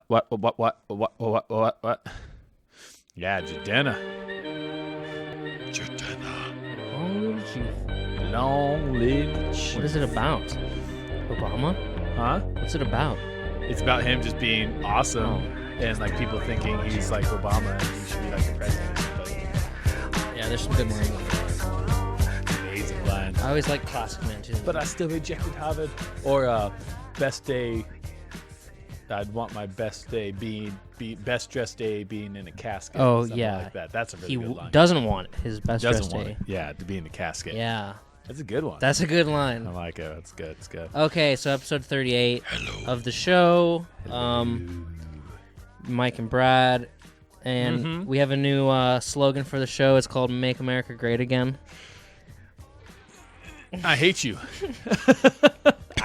What? Yeah, Jadena. Long live Chief. Long live Chief. What is it about? Obama? Huh? What's it about? It's about him just being awesome and like people thinking he's like Obama and he should be like the president. Yeah, there's some good lines. Amazing line. I always like classic man too. But I still rejected Harvard. Or best day. I'd want my best day being best dressed day being in a casket. Oh, something yeah. like that. That's a really He good line. doesn't want it. His best Doesn't dressed want day. it. Yeah, to be in a casket. Yeah, That's a good one. that's a good I line. like it. That's good. It's good. Okay, so episode 38 of the show. Mike and Brad. And we have a new slogan for the show. It's called Make America Great Again. I hate you.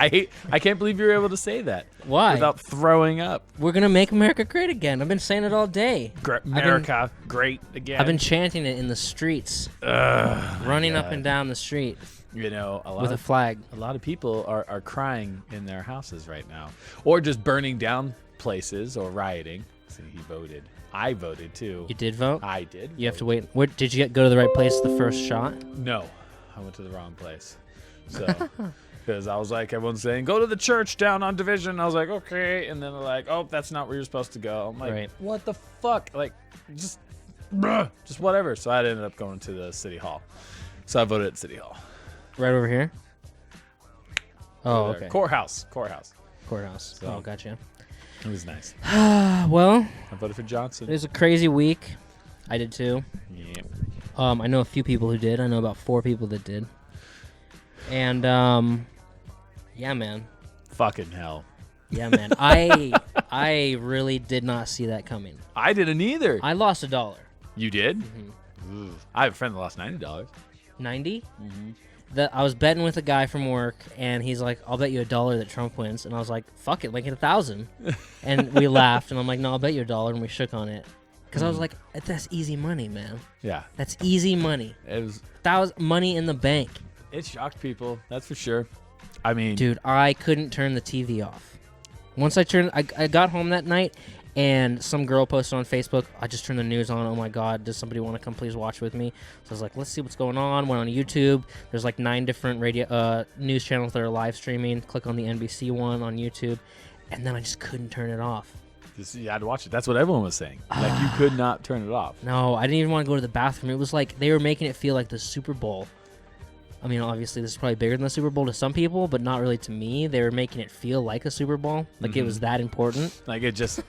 I can't believe you were able to say that. Why? Without throwing up. We're going to make America great again. I've been saying it all day. America, great again. I've been chanting it in the streets. Running up and down the street You know, with a flag. a lot of people are crying in their houses right now. Or just burning down places or rioting. See, he voted. I voted too. You did vote? I did. You have to wait. Where, did you go to the right place the first shot? No, I went to the wrong place. So, because I was like, everyone's saying, go to the church down on Division. I was like, okay. And then they're like, oh, that's not where you're supposed to go. I'm like, Right. what the fuck? Like, just whatever. So I ended up going to the city hall. So I voted at city hall. Right over here? Oh, Over there. okay. Courthouse. Courthouse. So- Oh, gotcha. It was nice. Well, I voted for Johnson. it was a crazy week. I did too. Yeah. I know a few people who did. I know about 4 people that did. And, yeah, man. Fucking hell. Yeah, man. I really did not see that coming. I didn't either. I lost $1. You did? Ooh. I have a friend that lost $90. 90? I was betting with a guy from work, and he's like, I'll bet you $1 that Trump wins. And I was like, fuck it, make it 1,000. And we laughed, and I'm like, no, I'll bet you $1, and we shook on it. Because I was like, that's easy money, man. Yeah. That's easy money. It was. Money in the bank. It shocked people. That's for sure. I mean, Dude, I couldn't turn the TV off. Once I got home that night, and some girl posted on Facebook, I just turned the news on. Oh my God, does somebody want to come please watch with me? So I was like, let's see what's going on. Went on YouTube. There's like 9 different news channels that are live streaming. Click on the NBC one on YouTube. And then I just couldn't turn it off. you had to watch it. That's what everyone was saying. Like, you could not turn it off. No, I didn't even want to go to the bathroom. It was like they were making it feel like the Super Bowl. I mean, obviously, this is probably bigger than the Super Bowl to some people, but not really to me. They were making it feel like a Super Bowl. Like it was that important. Like, they just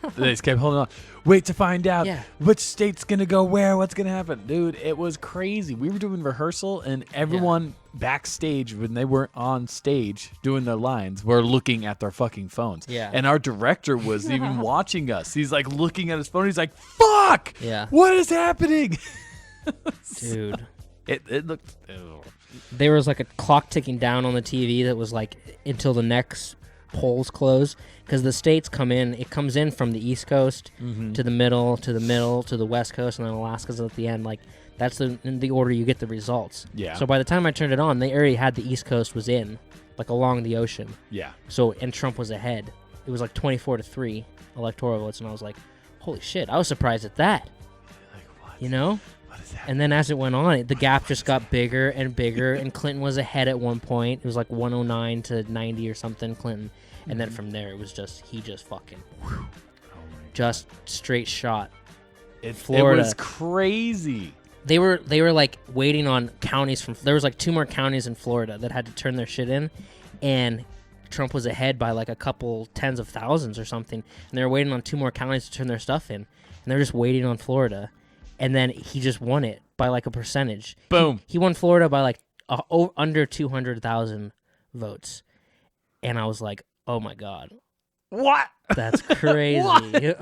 kept holding on. Wait to find out which state's going to go where, what's going to happen. Dude, it was crazy. We were doing rehearsal, and everyone backstage, when they weren't on stage doing their lines, were looking at their fucking phones. Yeah. And our director was even watching us. He's, like, looking at his phone. He's like, fuck! Yeah. What is happening? Dude. It looked... Ew. There was like a clock ticking down on the TV that was like until the next polls close, because the states come in. It comes in from the East Coast to the middle, to the West Coast, and then Alaska's at the end. Like that's in the order you get the results. Yeah. So by the time I turned it on, they already had the East Coast was in, like along the ocean. Yeah. So and Trump was ahead. It was like 24-3 electoral votes, and I was like, holy shit! I was surprised at that. Like, what? You know. What is that? And then as it went on, the gap just got bigger and bigger, and Clinton was ahead at one point. It was like 109 to 90 or something, Clinton. And then from there, it was just, he just fucking, just straight shot. Florida. It was crazy. They were like waiting on counties there was like 2 more counties in Florida that had to turn their shit in. And Trump was ahead by like a couple tens of thousands or something. And they were waiting on 2 more counties to turn their stuff in. And they're just waiting on Florida. And then he just won it by like a percentage. Boom. He won Florida by like under 200,000 votes. And I was like, oh my God. What? That's crazy.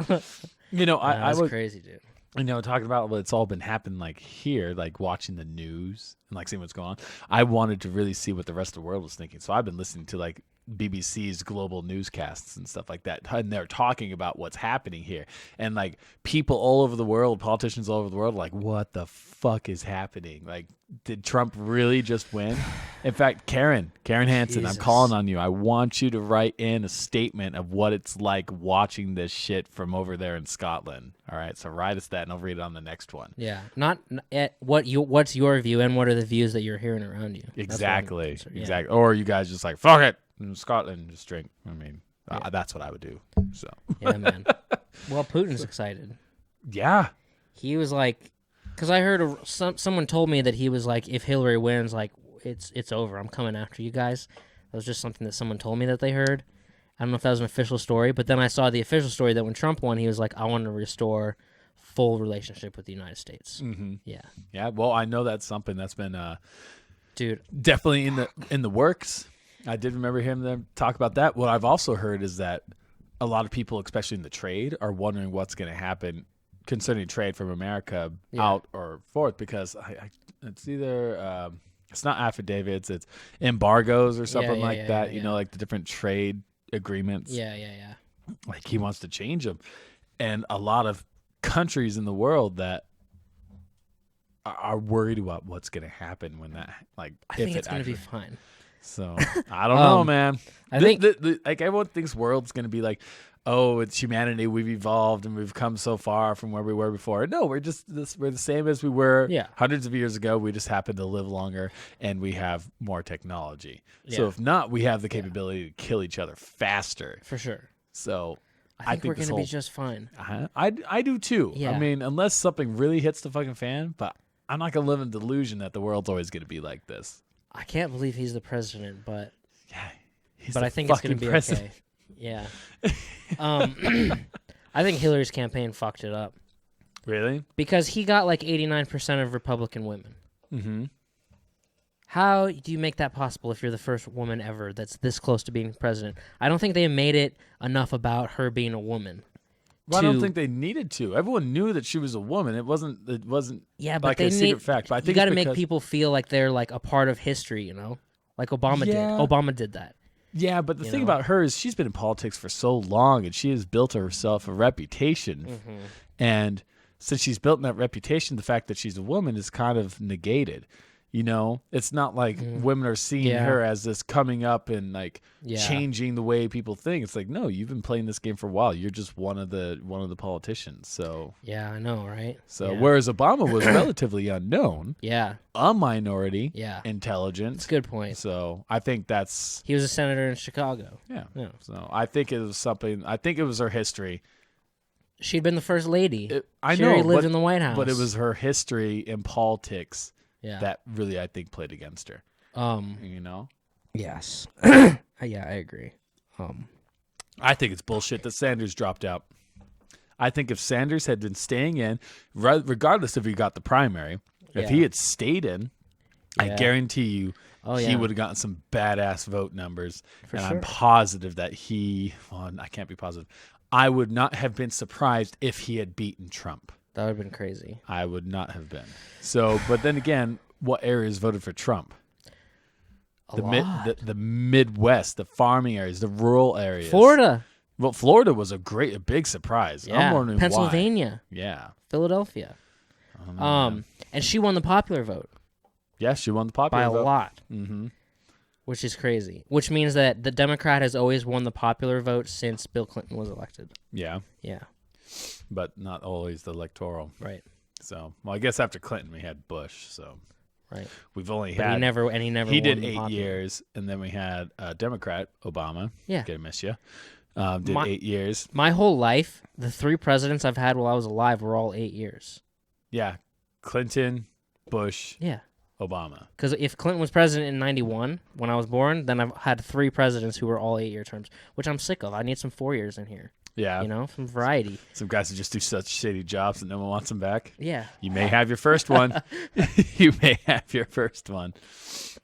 You know, I was was crazy, dude. You know, talking about what's all been happening, like here, like watching the news and like seeing what's going on. I wanted to really see what the rest of the world was thinking, so I've been listening to like BBC's global newscasts and stuff like that, and they're talking about what's happening here, and like people all over the world, politicians all over the world, like, what the fuck is happening? Like, did Trump really just win? In fact, Karen Hansen, I'm calling on you. I want you to write in a statement of what it's like watching this shit from over there in Scotland. All right, so write us that, and I'll read it on the next one. Yeah, not at what's your view, and what are the views that you're hearing around you? Exactly, exactly. Or you guys just like, fuck it, in Scotland, just drink. I mean, that's what I would do. So yeah, man. Well, Putin's excited. Yeah, he was like, because I heard someone told me that he was like, if Hillary wins, like it's over. I'm coming after you guys. That was just something that someone told me that they heard. I don't know if that was an official story, but then I saw the official story that when Trump won, he was like, I want to restore full relationship with the United States. Mm-hmm. Yeah. Yeah. Well, I know that's something that's been, dude, definitely in the works. I did remember hearing them talk about that. What I've also heard is that a lot of people, especially in the trade, are wondering what's going to happen concerning trade from America out or forth, because it's either it's not affidavits, it's embargoes or something like that. You know, like the different trade agreements. Yeah. Like he wants to change them, and a lot of countries in the world that are worried about what's going to happen when that, like, I think it's going to be fine. So I don't know, man. I think like everyone thinks world's going to be like, oh, it's humanity. We've evolved and we've come so far from where we were before. No, we're the same as we were hundreds of years ago. We just happen to live longer and we have more technology. Yeah. So if not, we have the capability to kill each other faster. For sure. So I think we're going to be just fine. I do too. Yeah. I mean, unless something really hits the fucking fan, but I'm not going to live in delusion that the world's always going to be like this. I can't believe he's the president, but I think it's going to be okay. Yeah. I think Hillary's campaign fucked it up. Really? Because he got like 89% of Republican women. Mm-hmm. How do you make that possible if you're the first woman ever that's this close to being president? I don't think they made it enough about her being a woman. Well, I don't think they needed to. Everyone knew that she was a woman. It wasn't but like a secret fact. But I think you got to make people feel like they're like a part of history, you know? Like Obama did. Obama did that. Yeah, but the thing about her is she's been in politics for so long, and she has built herself a reputation. Mm-hmm. And since she's built that reputation, the fact that she's a woman is kind of negated. You know, it's not like women are seeing her as this coming up and like changing the way people think. It's like, no, you've been playing this game for a while. You're just one of the politicians. So yeah, I know, right? So whereas Obama was relatively unknown, a minority, intelligent. That's a good point. So I think he was a senator in Chicago. Yeah. So I think it was something. I think it was her history. She'd been the first lady. She lived in the White House, but it was her history in politics. Yeah. That really, I think, played against her. You know? Yes. Yeah, I agree. I think it's bullshit that Sanders dropped out. I think if Sanders had been staying in, regardless if he got the primary, if he had stayed in, I guarantee you he would have gotten some badass vote numbers. I'm positive that I can't be positive. I would not have been surprised if he had beaten Trump. That would have been crazy. I would not have been. So, but then again, what areas voted for Trump? The Midwest, the farming areas, the rural areas. Florida. Well, Florida was a big surprise. Yeah. I'm wondering Pennsylvania. Why. Yeah. Philadelphia. And she won the popular vote. Yeah, she won the popular vote. By a lot. Mm-hmm. Which is crazy. Which means that the Democrat has always won the popular vote since Bill Clinton was elected. Yeah. Yeah. But not always the electoral. Right. So, well, I guess after Clinton we had Bush. So, right. We've only but had. He never. He did 8 years, and then we had Democrat Obama. Yeah. Gonna miss you. Did 8 years. My whole life, the 3 presidents I've had while I was alive were all 8 years. Yeah, Clinton, Bush. Yeah. Obama. Because if Clinton was president in 91 when I was born, then I've had 3 presidents who were all 8-year terms, which I'm sick of. I need some 4 years in here. Yeah. You know, some variety. Some guys who just do such shitty jobs that no one wants them back. Yeah. You may have your first one. You may have your first one.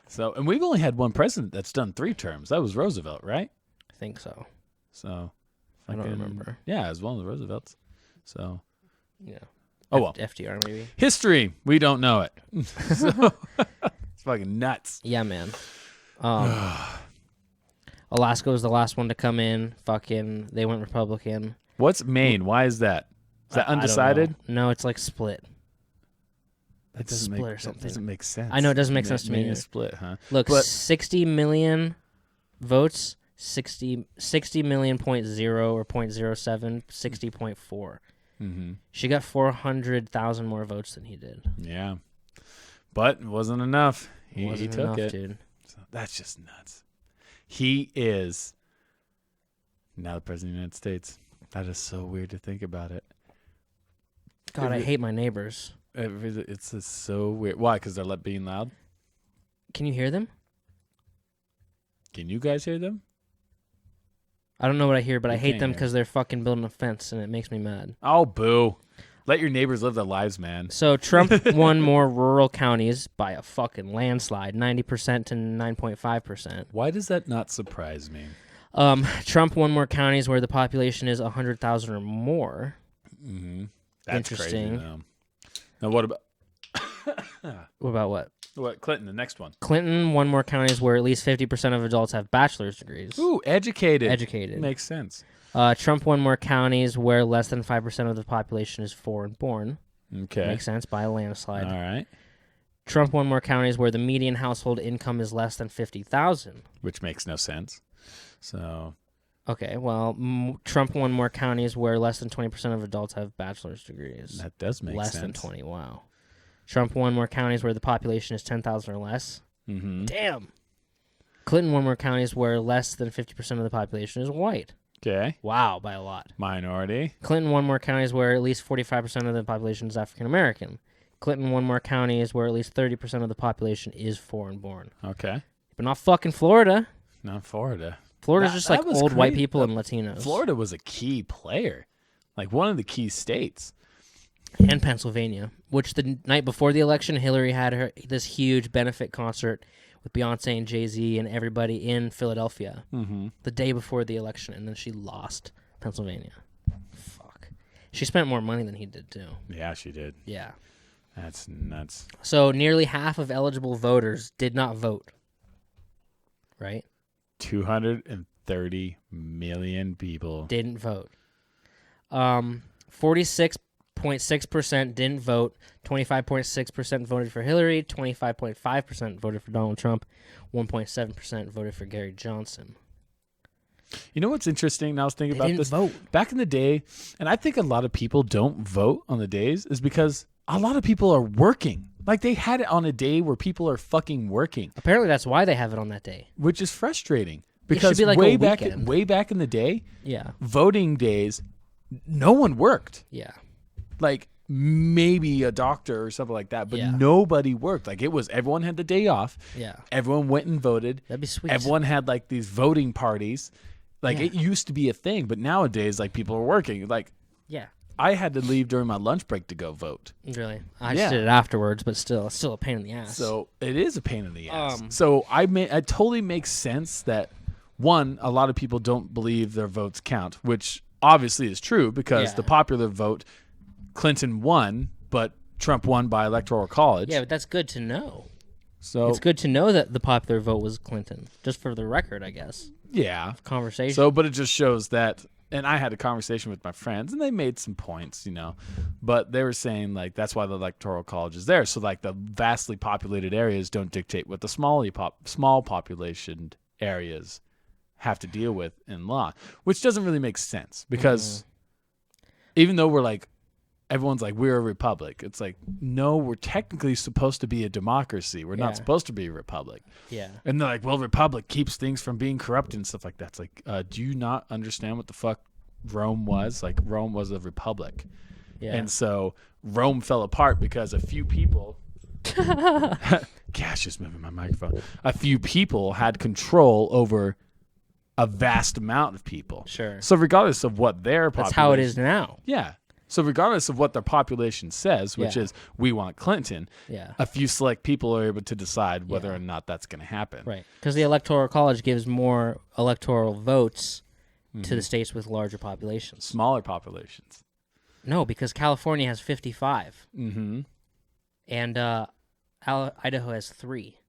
So, and we've only had one president that's done 3 terms. That was Roosevelt, right? I think so. So, I don't remember. Yeah, it was one of the Roosevelts. So, yeah. Oh, well. FDR, maybe. History. We don't know it. So, it's fucking nuts. Yeah, man. Alaska was the last one to come in. Fucking, they went Republican. What's Maine? Why is that? Is that undecided? I don't know. No, it's like split. That It's split or something. That doesn't make sense. I know it doesn't make sense to me Maine either. is split, huh? Look, But- 60 million votes, 60 million point 0 or 0.07, 60.4. Mm-hmm. She got 400,000 more votes than he did. Yeah, but it wasn't enough. He Wasn't took enough, it. dude. So that's just nuts. He is now the president of the United States. That is so weird to think about it. God, I hate my neighbors. It's just so weird. Why? Because they're being loud? Can you hear them? Can you guys hear them? I don't know what I hear, but I You hate can't them hear. because they're fucking building a fence, and it makes me mad. Oh, boo. Let your neighbors live their lives, man. So Trump won more rural counties by a fucking landslide, 90% to 9.5%. Why does that not surprise me? Trump won more counties where the population is 100,000 or more. Mm-hmm. That's Interesting. crazy, though. Now, what about What about what? Clinton, the next one? Clinton won more counties where at least 50% of adults have bachelor's degrees. Ooh, educated. Educated. Makes sense. Trump won more counties where less than 5% of the population is foreign-born. Okay. Makes sense, by a landslide. All right. Trump won more counties where the median household income is less than 50,000. Which makes no sense. So, Okay, well, Trump won more counties where less than 20% of adults have bachelor's degrees. that does make Less sense. than 20, wow. Trump won more counties where the population is 10,000 or less. Mm-hmm. Damn. Clinton won more counties where less than 50% of the population is white. Okay. Wow, by a lot. Minority. Clinton won more counties where at least 45% of the population is African American. Clinton won more counties where at least 30% of the population is foreign-born. Okay. But not fucking Florida. Not Florida. Florida's That- just like that was old white crazy. people and Latinos. Florida was a key player. Like one of the key states. And Pennsylvania, which the night before the election, Hillary had this huge benefit concert with Beyonce and Jay-Z and everybody in Philadelphia Mm-hmm. the day before the election, and then she lost Pennsylvania. Fuck. She spent more money than he did, too. Yeah, she did. Yeah. That's nuts. So nearly half of eligible voters did not vote. Right? 230 million people. Didn't vote. 46.6% didn't vote. 25.6% voted for Hillary. 25.5% voted for Donald Trump. 1.7% voted for Gary Johnson. You know what's interesting? Now I was thinking They about didn't this. vote. Back in the day, and I think a lot of people don't vote on the days, is because a lot of people are working. Like they had it on a day where people are fucking working, Apparently, that's why they have it on that day. which is frustrating. should Because be like a way back weekend. in the day, Yeah. voting days, no one worked. Yeah. Like maybe a doctor or something like that, but Yeah. nobody worked. Like it was everyone had the day off. Yeah. Everyone went and voted. That'd be sweet. Everyone had like these voting parties. Like Yeah. it used to be a thing, but nowadays like people are working. Like Yeah. I had to leave during my lunch break to go vote. Really. I Yeah. just did it afterwards, but still, it's still a pain in the ass. So it is a pain in the ass. Um, So it totally makes sense that one, a lot of people don't believe their votes count, which obviously is true because Yeah. the popular vote, Clinton won, but Trump won by electoral college. yeah, but that's good to know. So It's good to know that the popular vote was Clinton, just for the record, I guess. yeah. Conversation. So, but it just shows that, and I had a conversation with my friends, and they made some points, but they were saying like that's why the electoral college is there, so like the vastly populated areas don't dictate what the small population areas have to deal with in law, which doesn't really make sense because even though we're like everyone's like we're a republic, it's like no, we're technically supposed to be a democracy. We're Yeah. not supposed to be a republic. yeah. And they're like, well, republic keeps things from being corrupted and stuff like that. It's like, do you not understand what the fuck Rome was? Like, Rome was a republic. Yeah. And so Rome fell apart because a few people... Gosh, just moving my microphone. A few people had control over a vast amount of people. Sure. So regardless of what their population... That's how it is now. Yeah. So regardless of what their population says, which Yeah. is we want Clinton, Yeah. a few select people are able to decide whether Yeah. or not that's going to happen. Right. Because the Electoral College gives more electoral votes to Mm-hmm. the states with larger populations. Smaller populations. No, because California has 55, Mm-hmm. and Idaho has 3.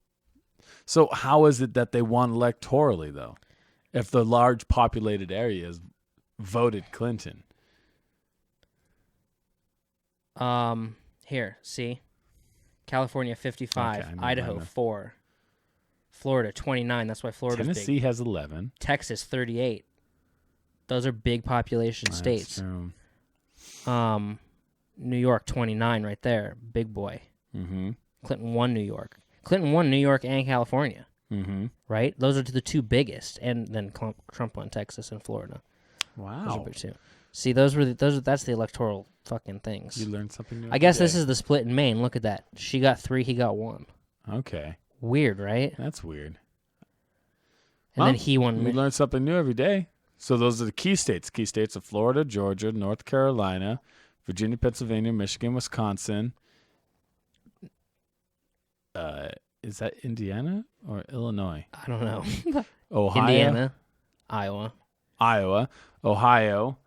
So how is it that they won electorally, though? if the large populated areas voted Clinton? Here, see? California 55, Okay, I know Idaho mine. 4, Florida 29. That's why Florida's Tennessee big. has 11. Texas 38. Those are big population states. True. New York 29 right there, big boy. Mm-hmm. Clinton won New York. Clinton won New York and California. Mm-hmm. Right? Those are the two biggest, and then Trump won Texas and Florida. Those are Wow. big too. See, that's the electoral fucking things. You learned something new. I guess today. this is the split in Maine. Look at that. She got 3, he got 1. Okay. Weird, right? That's weird. And Well, then he won. We learn something new every day. So those are the key states. Key states of Florida, Georgia, North Carolina, Virginia, Pennsylvania, Michigan, Wisconsin. Is that Indiana or Illinois? I don't know. Ohio, Indiana, Iowa. Iowa, Ohio,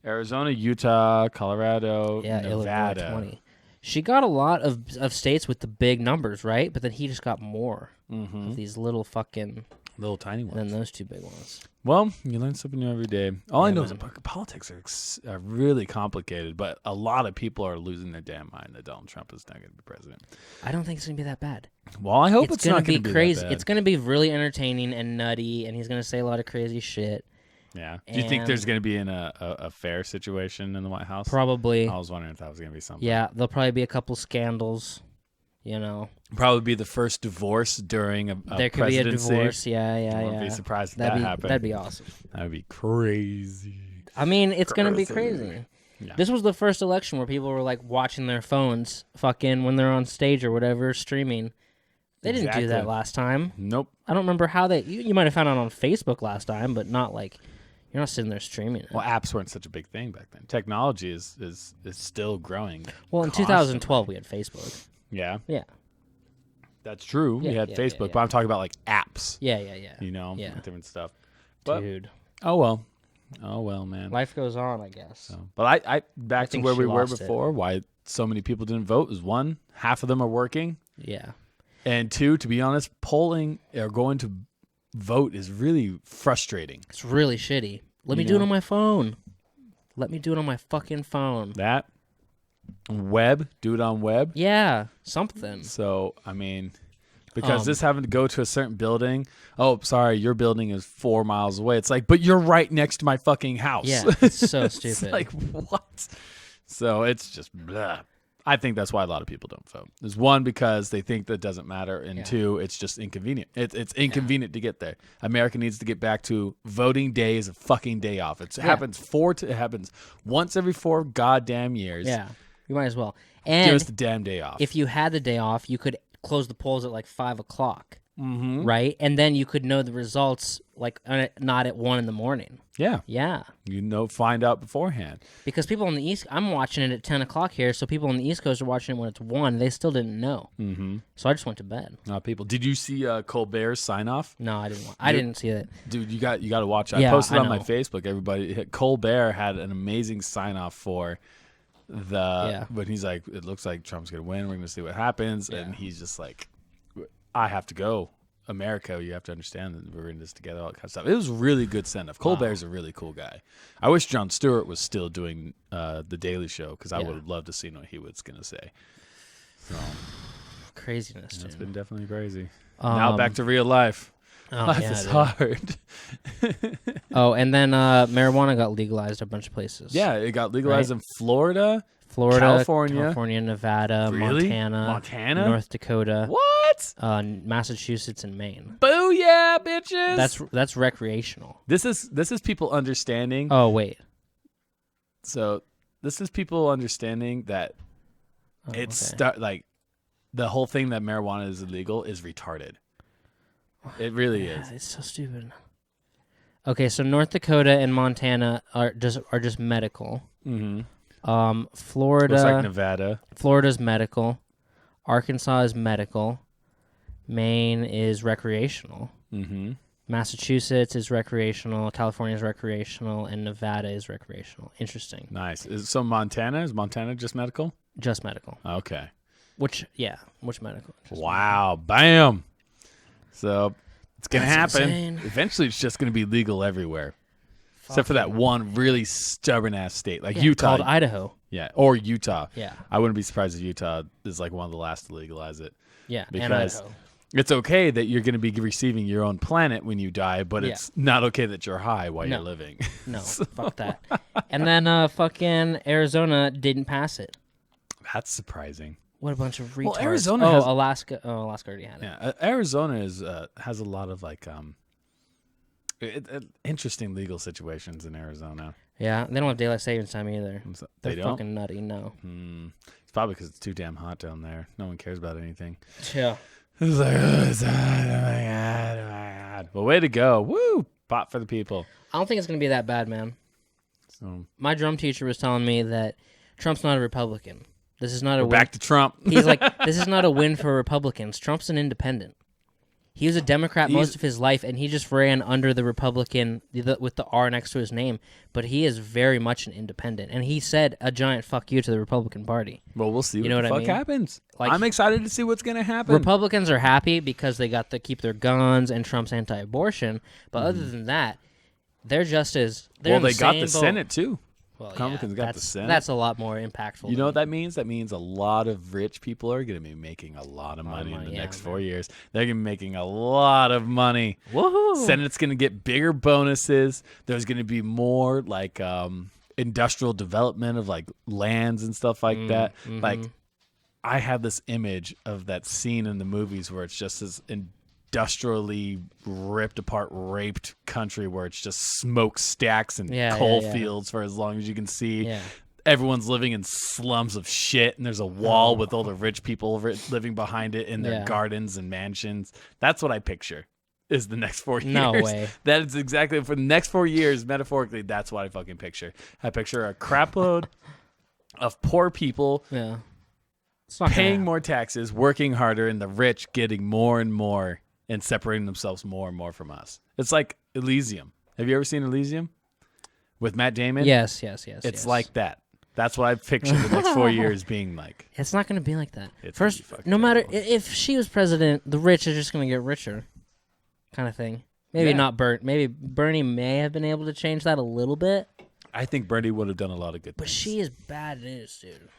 Arizona, Utah, Colorado, Yeah, Nevada. Illinois 20. She got a lot of states with the big numbers, right? But then he just got more Mm-hmm. of these little fucking, Little tiny and ones. then those two big ones. Well, you learn something new every day. All I Yeah, know is man. that politics are really complicated, but a lot of people are losing their damn mind that Donald Trump is not going to be president. I don't think it's gonna be that bad. Well, I hope it's gonna not going to be crazy. that bad. It's gonna be really entertaining and nutty, and he's gonna say a lot of crazy shit. Yeah. Do you think there's And- going to be a fair situation in the White House? Probably. I was wondering if that was going to be something. Yeah, there'll probably be a couple scandals. You know, Probably be the first divorce during a there could be a presidency. divorce. Yeah, yeah, I wouldn't yeah. be surprised if That'd that be happened. that'd be awesome. That would be crazy. I mean, it's gonna be Crazy. crazy. Yeah. This was the first election where people were like watching their phones, fucking when they're on stage or whatever, streaming. They didn't do that Exactly. last time. Nope. I don't remember how they. You might have found out on Facebook last time, but not like you're not sitting there streaming it. Well, apps weren't such a big thing back then. Technology is still growing. Well, in constantly. 2012 we had Facebook. Yeah. Yeah, That's true. Yeah, we had yeah, Facebook, yeah. but I'm talking about like apps, yeah, yeah, yeah. you know, Yeah. like different stuff. But Dude, oh well, man. life goes on, I guess. So, but I back to think where she we were lost it. before. Why so many people didn't vote is one, half of them are working, Yeah. and two, to be honest, polling or going to vote is really frustrating. It's really shitty. Let me You do it know? on my phone. Let me do it on my fucking phone. That web, do it on web. Yeah, something. So I mean, because Um, this having to go to a certain building. Oh, sorry, your building is 4 miles away. It's like, but you're right next to my fucking house. Yeah, it's so It's stupid. like what? So it's just blah. I think that's why a lot of people don't vote. There's one, because they think that doesn't matter, and Yeah. two, it's just inconvenient. It's inconvenient to get there. America needs to get back to voting day is a fucking day off. It happens it happens once every 4 goddamn years. Yeah, you might as well. Give And us the damn day off. if you had the day off, you could close the polls at like 5 o'clock, mm-hmm. right? And then you could know the results like not at 1 in the morning. Yeah, Yeah, you know, find out beforehand. because people on the East, I'm watching it at 10 o'clock here, so people on the East Coast are watching it when it's 1. They still didn't know, Mm-hmm. so I just went to bed. People, did you see Colbert's sign off? No, I didn't. I didn't see it. Dude, you got to watch it. Yeah, I posted I on my know. Facebook. Everybody, Colbert had an amazing sign off for when he's like, it looks like Trump's gonna win. We're gonna see what happens, and he's just like, I have to go. America, you have to understand that we're in this together, all that kind of stuff. It was a really good send off. Colbert's a really cool guy. I wish Jon Stewart was still doing the Daily Show, because I Yeah. would have loved to see what he was gonna say. So Craziness, it's dude. been definitely crazy. Now back Um, to real life. Oh, Life yeah, is dude. hard. Oh, and then marijuana got legalized a bunch of places. Yeah, it got legalized in Florida, Florida, California. Nevada, Really? Montana, Montana? North Dakota, What? Massachusetts, and Maine. Booyah, bitches! That's recreational. This is people understanding. Oh wait, So this is people understanding that like the whole thing that marijuana is illegal is retarded. It really yeah, is. it's so stupid. Okay, so North Dakota and Montana are just medical. Mm-hmm. Florida, Looks like Nevada. Florida's medical. Arkansas is medical. Maine is recreational. Mm-hmm. Massachusetts is recreational. California is recreational, and Nevada is recreational. Interesting. Nice. Is Montana just medical? Just medical. Okay. Which medical? Just Wow. Bam. So It's gonna That's happen. insane. Eventually, it's just gonna be legal everywhere, except for Fucking- that one really stubborn ass state like Utah. called Idaho. Yeah, or Utah. Yeah. I wouldn't be surprised if Utah is like one of the last to legalize it. Yeah, and Because Idaho. it's okay that you're going to be receiving your own planet when you die, but Yeah. it's not okay that you're high while you're No. living. No, fuck that. And then fucking Arizona didn't pass it. That's surprising. What a bunch of retards. Well, Arizona oh, has- Alaska. Oh, Alaska already had it. Yeah, Arizona is has a lot of like interesting legal situations in Arizona. Yeah, they don't have daylight savings time either. They They're don't. fucking nutty. No. It's probably because it's too damn hot down there. No one cares about anything. Yeah. It's like, oh, it's hot. Oh my god. Oh my god. Well, way to go. Woo! Pot for the people. I don't think it's gonna be that bad, man. So My drum teacher was telling me that Trump's not a Republican. This is not a we're win. back to Trump. He's like, this is not a win for Republicans. Trump's an independent. He was a Democrat most of his life, and he just ran under the Republican with the R next to his name. But he is very much an independent, and he said a giant fuck you to the Republican Party. Well, we'll see You know what the what I fuck mean? happens. Like- I'm excited to see what's going to happen. Republicans are happy because they got to keep their guns and Trump's anti-abortion. But other than that, they're just as they're well, in they got same the boat. Senate, too. Well, Republicans got the that's- Senate. That's a lot more impactful. You than- know what that means? That means a lot of rich people are going to be making a lot of money in the yeah, next man. 4 years. They're going to be making a lot of money. Woohoo! Senate's going to get bigger bonuses. There's going to be more like industrial development of like lands and stuff like that. mm-hmm. Like I have this image of that scene in the movies where it's just this industrially ripped apart, raped country where it's just smokestacks and Yeah, coal yeah. fields for as long as you can see. Yeah. Everyone's living in slums of shit, and there's a wall with all the rich people living behind it in their Yeah. gardens and mansions. That's what I picture. Is the next 4 years. No way. That is exactly for the next 4 years, metaphorically, that's what I fucking picture. I picture a crapload of poor people Yeah. It's not paying gonna more taxes, working harder, and the rich getting more and more and separating themselves more and more from us. It's like Elysium. Have you ever seen Elysium? With Matt Damon? Yes. It's It's like that. That's what I picture the next 4 years being like. It's not going to be like that. It's gonna First, be fucking no matter terrible. if she was president, the rich are just going to get richer, kind of thing. Maybe Yeah. not Bert. Maybe Bernie may have been able to change that a little bit, I think Bernie would have done a lot of good but things. she is bad news, dude.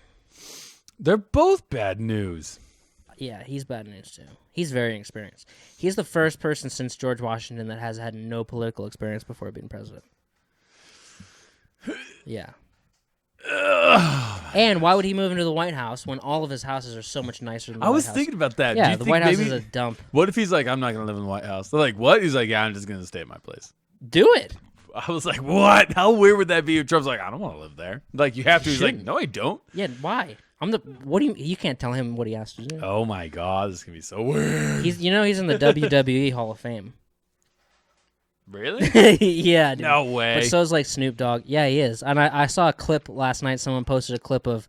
They're both bad news. Yeah, he's bad news too. He's very experienced. He's the first person since George Washington that has had no political experience before being president. Yeah. And why would he move into the White House when all of his houses are so much nicer than the I White was House? thinking about that. Do Yeah, you the think White House maybe, is a dump. What if he's like, I'm not going to live in the White House? They're like, what? He's like, yeah, I'm just going to stay at my place. Do it. I was like, what? How weird would that be if Trump's like, I don't want to live there? Like, you have to. He's like, shouldn't. no, I don't. Yeah, why? What do you can't tell him what he has to do. Oh my God, this is going to be so weird. He's in the WWE Hall of Fame. Really? Yeah, dude. No way. But so's like Snoop Dogg. Yeah, he is. And I saw a clip last night. Someone posted a clip of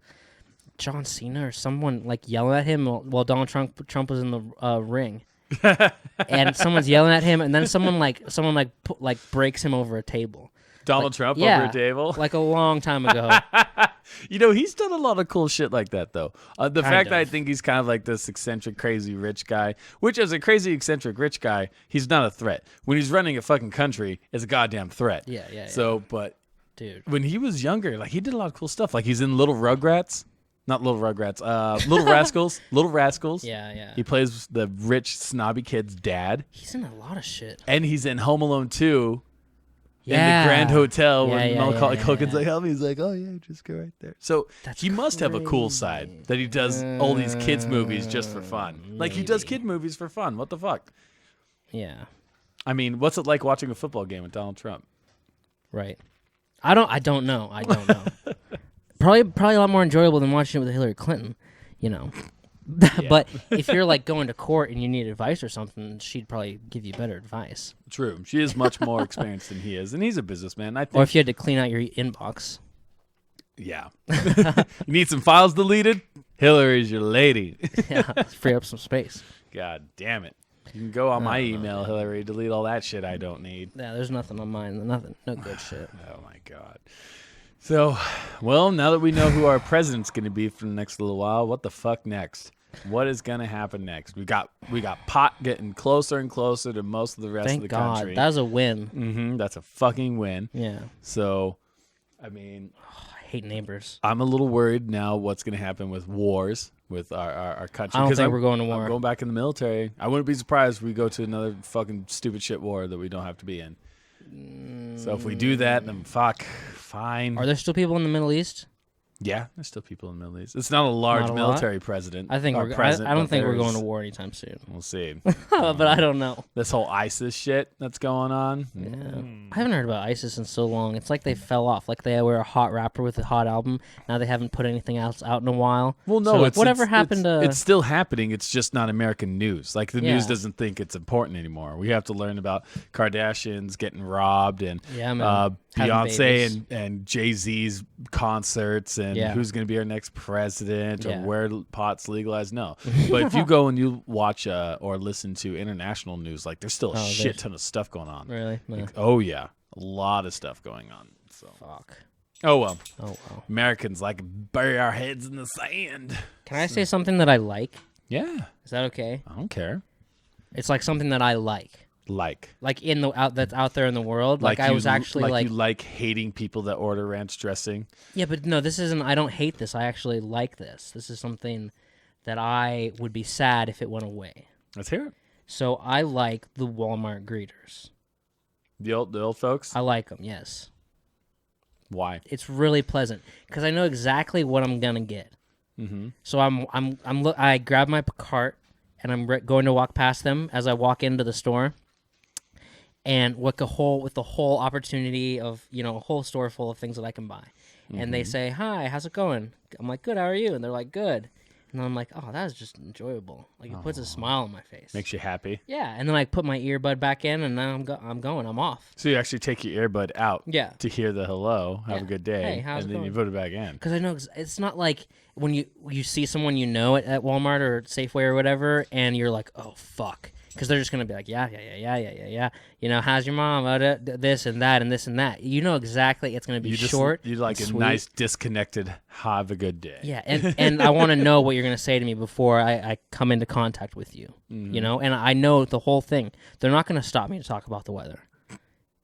John Cena or someone like yelling at him while Donald Trump was in the ring. And someone's yelling at him, and then someone breaks him over a table. Donald Trump yeah, over a table? like a long time ago. You know, he's done a lot of cool shit like that, though. The Kind fact that I of. think he's kind of like this eccentric, crazy rich guy, which as a crazy, eccentric rich guy, he's not a threat. When he's running a fucking country, it's a goddamn threat. Yeah. So, but Dude. when he was younger, like he did a lot of cool stuff. Like he's in Little Rugrats. Not Little Rugrats. Little Rascals. Little Rascals. Yeah. He plays the rich, snobby kid's dad. He's in a lot of shit. And he's in Home Alone 2 in Yeah. the Grand Hotel Yeah, when yeah, Macaulay yeah, Culkin's yeah. like, help me. He's like, oh, yeah, just go right there. So That's he must have a cool side that he does all these kids' movies just for fun. Like he does kid movies for fun. What the fuck? Yeah. I mean, what's it like watching a football game with Donald Trump? Right. I don't know. Probably a lot more enjoyable than watching it with Hillary Clinton, you know. But if you're like going to court and you need advice or something, she'd probably give you better advice. True. She is much more experienced than he is, and he's a businessman. I Or think. if you had to clean out your inbox. Yeah. You need some files deleted? Hillary's your lady. Yeah, free up some space. God damn it. You can go on my email, Hillary, delete all that shit I don't need. Yeah, there's nothing on mine. Nothing. No good shit. Oh my God. So, well, now that we know who our president's going to be for the next little while, what the fuck next? What is gonna happen next? We got pot getting closer and closer to most of the rest Thank of the God. country. That was a win. Mm-hmm. That's a fucking win. Yeah. So, I mean, I hate neighbors. I'm a little worried now. What's gonna happen with wars with our country? I don't 'Cause think we're going to war. I'm going back in the military. I wouldn't be surprised if we go to another fucking stupid shit war that we don't have to be in. So if we do that, then fine. Are there still people in the Middle East? Yeah, there's still people in the Middle East. It's not a large Not a military president. I think or I president, don't but think we're there's- going to war anytime soon. We'll see. But I don't know. This whole ISIS shit that's going on. Yeah. I haven't heard about ISIS in so long. It's like they fell off. Like they were a hot rapper with a hot album. Now they haven't put anything else out in a while. Well, no, So it's whatever it's, happened it's, to. It's still happening. It's just not American news. Like the news Yeah. doesn't think it's important anymore. We have to learn about Kardashians getting robbed and Yeah, man. Having Beyonce babies. and Jay-Z's concerts and Yeah. who's going to be our next president Yeah. or where pot's legalized. No, but if you go and you watch or listen to international news, like there's still a shit there's- ton of stuff going on. Really? No. Like, oh yeah, a lot of stuff going on. So Fuck. oh well. Oh, wow. Americans like bury our heads in the sand. Can I say something that I like? Yeah, Is that okay? I don't care. It's like something that I like. Like In the that's out there in the world. Like I was actually like you like hating people that order ranch dressing. yeah, but no, this isn't. I don't hate this. I actually like this. This is something that I would be sad if it went away. Let's hear it. So I like the Walmart greeters. The old folks. I like them. Yes, Why? it's really pleasant because I know exactly what I'm gonna get. Mm-hmm. So I grab my cart and I'm going to walk past them as I walk into the store. And with the whole opportunity of, a whole store full of things that I can buy. And they say, "Hi, how's it going?" I'm like, "Good, how are you?" And they're like, "Good." And I'm like, "Oh, that was just enjoyable." Like it puts a smile on my face. Makes you happy. Yeah, and then I put my earbud back in, and now I'm going. I'm off. So you actually take your earbud out. Yeah. To hear the hello, have Yeah. a good day, Hey, how's and it then you going? put it back in. Because I know it's not like when you see someone at Walmart or Safeway or whatever, and you're like, "Oh fuck," because they're just gonna be like, "Yeah. How's your mom? This and that and this and that." You know exactly it's gonna be short. You like and a sweet. nice disconnected. Have a good day. Yeah, and I want to know what you're gonna say to me before I come into contact with you. Mm-hmm. And I know the whole thing. They're not gonna stop me to talk about the weather.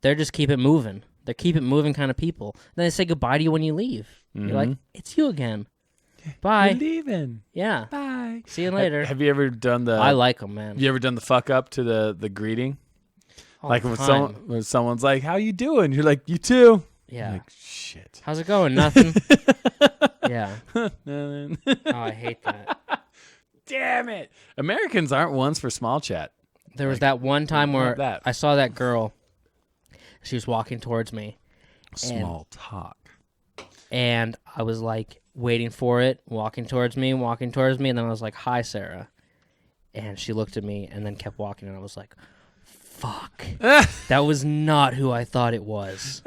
They're just keep it moving. They're keep it moving kind of people. Then they say goodbye to you when you leave. Mm-hmm. You're like, "It's you again." Bye. You're leaving. Yeah. Bye. See you later. Have you ever done the? I like them, man. Have you ever done the fuck up to the greeting? All Like the when time. someone's like, "How you doing?" You're like, "You too." Yeah. Like, shit. How's it going? Nothing. Yeah. Oh, I hate that. Damn it. Americans aren't ones for small chat. There was that one time where that. I saw that girl. She was walking towards me, Small talk. and I was like waiting for it, walking towards me, and then I was like, "Hi, Sarah," and she looked at me and then kept walking, and I was like, "Fuck, that was not who I thought it was."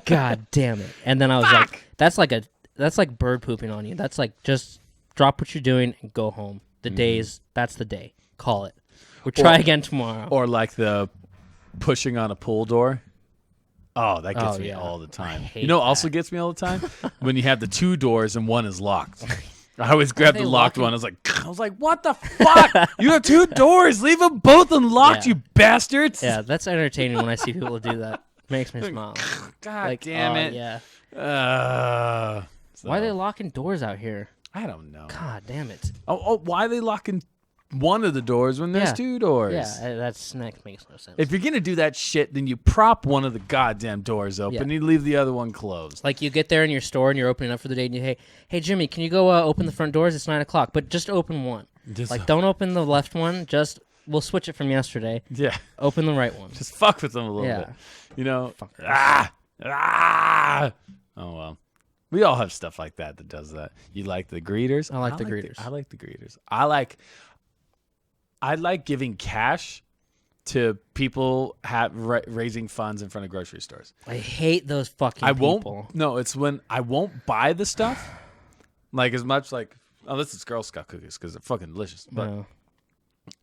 God damn it! And then I was like, "That's like bird pooping on you. That's like just drop what you're doing and go home. That's the day. Call it. We'll try again tomorrow." Or like the pushing on a pool door. Oh, that gets me yeah. all the time. hate You know what also that. gets me all the time? When you have the two doors and one is locked. I always grab they the locked locking? one. I was like, what the fuck? You have two doors. Leave them both unlocked, Yeah. you bastards. Yeah, that's entertaining when I see people do that. Makes me smile. God Like, damn oh, it. Yeah. So, Why are they locking doors out here? I don't know. God damn it. Why are they locking one of the doors when there's Yeah. two doors? Yeah, that makes no sense. If you're going to do that shit, then you prop one of the goddamn doors open Yeah. and you leave the other one closed. Like you get there in your store and you're opening up for the day and you hey Jimmy, can you go open the front doors? It's 9:00, but just open one. Just- Like don't open the left one. Just we'll switch it from yesterday. Yeah. Open the right one. Just fuck with them a little Yeah. bit. You know? Fuckers. Oh, well. We all have stuff like that does that. You like the greeters? I like the greeters. I like the greeters. I like giving cash to people raising funds in front of grocery stores. I hate those fucking I won't. people. No, it's when I won't buy the stuff. Like as much like, oh, this is Girl Scout cookies because they're fucking delicious. But